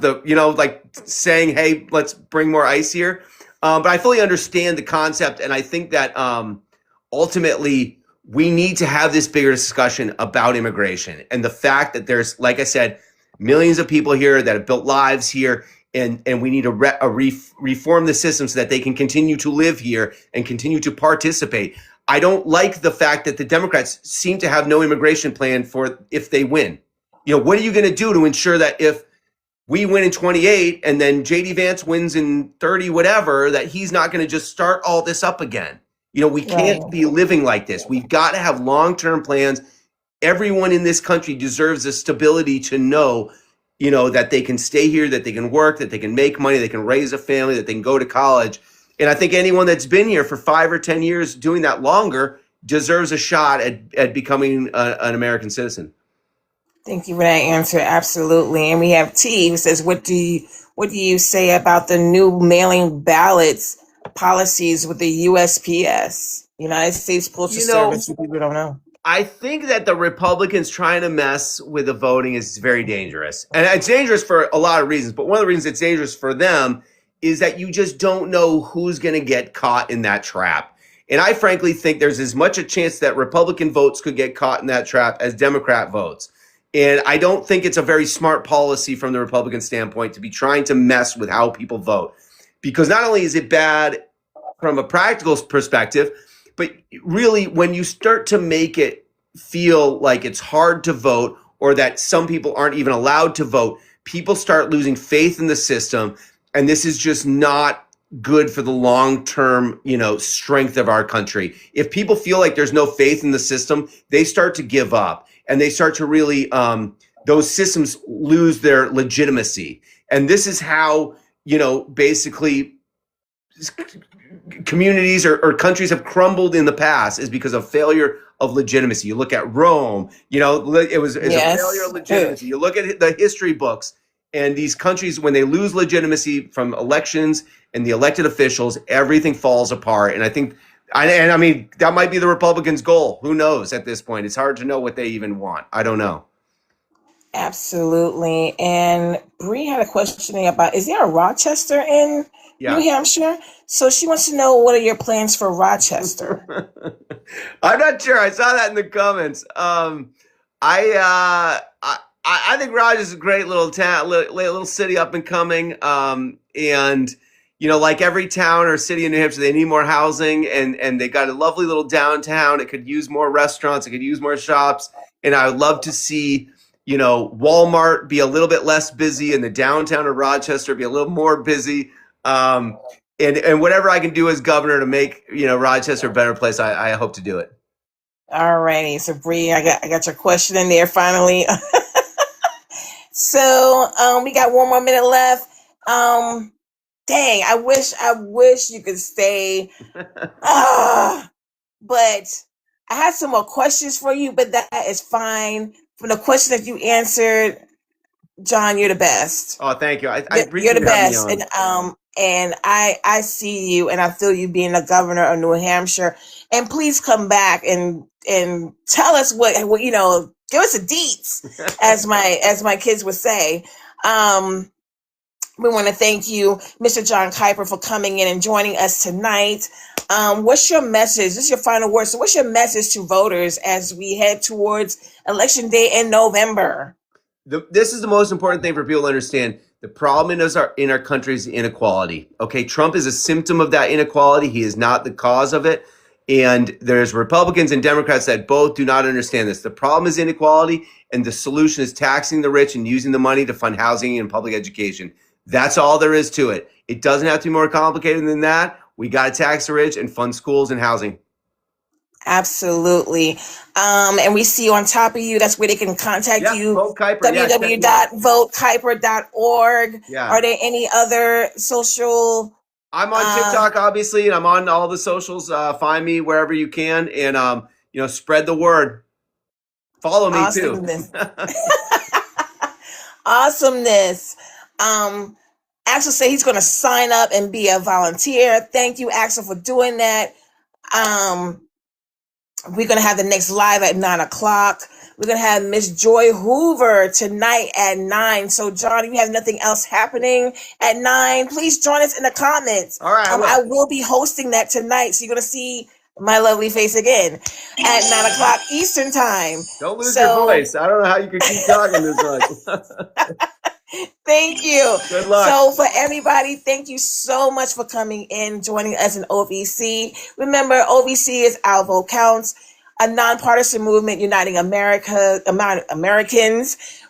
saying, hey, let's bring more ICE here. But I fully understand the concept, and I think that ultimately we need to have this bigger discussion about immigration and the fact that there's, like I said, millions of people here that have built lives here, and we need to reform the system so that they can continue to live here and continue to participate. I don't like the fact that the Democrats seem to have no immigration plan for if they win. What are you going to do to ensure that if we win in 28 and then JD Vance wins in 30, whatever, that he's not going to just start all this up again? We can't be living like this. We've got to have long-term plans. Everyone in this country deserves the stability to know, that they can stay here, that they can work, that they can make money, they can raise a family, that they can go to college. And I think anyone that's been here for 5 or 10 years doing that longer deserves a shot at becoming an American citizen. Thank you for that answer. Absolutely. And we have T who says, what do you say about the new mailing ballots policies with the USPS, United States Postal Service? People don't know. I think that the Republicans trying to mess with the voting is very dangerous. And it's dangerous for a lot of reasons, but one of the reasons it's dangerous for them is that you just don't know who's going to get caught in that trap. And I frankly think there's as much a chance that Republican votes could get caught in that trap as Democrat votes. And I don't think it's a very smart policy from the Republican standpoint to be trying to mess with how people vote. Because not only is it bad from a practical perspective, but really when you start to make it feel like it's hard to vote or that some people aren't even allowed to vote, people start losing faith in the system. And this is just not good for the long-term, strength of our country. If people feel like there's no faith in the system, they start to give up. And they start to really, those systems lose their legitimacy. And this is how, basically communities or countries have crumbled in the past is because of failure of legitimacy. You look at Rome, it was a failure of legitimacy. You look at the history books and these countries, when they lose legitimacy from elections and the elected officials, everything falls apart. And I think I mean, that might be the Republicans' goal. Who knows at this point? It's hard to know what they even want. I don't know. Absolutely. And Bree had a question about, is there a Rochester in New Hampshire? So she wants to know, what are your plans for Rochester? I'm not sure. I saw that in the comments. I think Rochester is a great little town, little city up and coming. And like every town or city in New Hampshire, they need more housing, and they got a lovely little downtown. It could use more restaurants. It could use more shops. And I would love to see, Walmart be a little bit less busy and the downtown of Rochester be a little more busy. And whatever I can do as governor to make, Rochester a better place, I hope to do it. All righty. So Bree, I got your question in there finally. So we got one more minute left. Dang, I wish you could stay. But I had some more questions for you, but that is fine. From the question that you answered, Jon, you're the best. Oh, thank you. You're the best. And I see you and I feel you being the governor of New Hampshire. And please come back and tell us what give us the deets, as my kids would say. We want to thank you, Mr. Jon Kiper, for coming in and joining us tonight. What's your message? This is your final word. So what's your message to voters as we head towards Election Day in November? This is the most important thing for people to understand. The problem in our country is inequality. Okay, Trump is a symptom of that inequality. He is not the cause of it. And there's Republicans and Democrats that both do not understand this. The problem is inequality, and the solution is taxing the rich and using the money to fund housing and public education. That's all there is to it. It doesn't have to be more complicated than that. We got to tax the rich and fund schools and housing. Absolutely. And we see on top of you, that's where they can contact you. Vote Kiper. www.votekiper.org. Yeah. Are there any other social? I'm on TikTok, obviously, and I'm on all the socials. Find me wherever you can, and spread the word. Follow me too. Awesomeness. Axel said he's going to sign up and be a volunteer. Thank you, Axel, for doing that. We're going to have the next live at 9:00. We're going to have Miss Joy Hoover tonight at 9. So, Jon, if you have nothing else happening at 9, please join us in the comments. All right. I will be hosting that tonight. So you're going to see my lovely face again at 9:00 Eastern time. Don't lose your voice. I don't know how you can keep talking this much. Thank you. Good luck. So for everybody, thank you so much for coming in, joining us in OVC. Remember, OVC is Our Vote Counts, a nonpartisan movement uniting Americans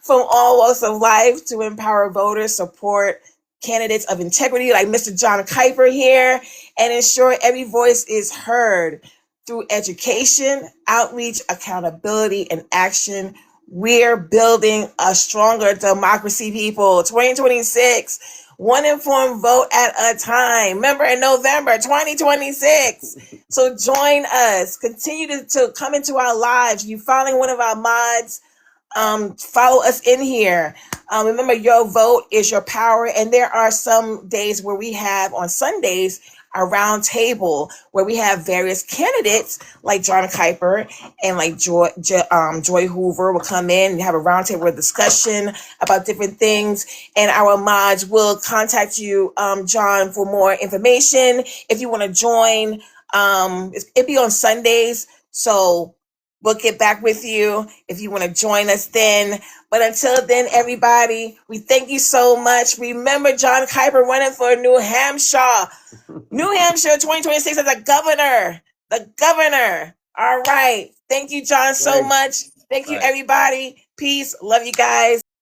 from all walks of life to empower voters, support candidates of integrity like Mr. Jon Kiper here, and ensure every voice is heard through education, outreach, accountability, and action. We're building a stronger democracy, people. 2026, one informed vote at a time. Remember, in November 2026. So join us. Continue to come into our lives. You following one of our mods, follow us in here. Remember, your vote is your power. And there are some days where we have, on Sundays, a round table where we have various candidates like Jon Kiper and like Joy Hoover will come in and have a round table discussion about different things. And our mods will contact you, John, for more information. If you want to join, it'll be on Sundays. So we'll get back with you if you want to join us then. But until then, everybody, we thank you so much. Remember, Jon Kiper running for New Hampshire. New Hampshire 2026 as a governor. The governor. All right. Thank you, John, so much. Thank you, everybody. Peace. Love you guys.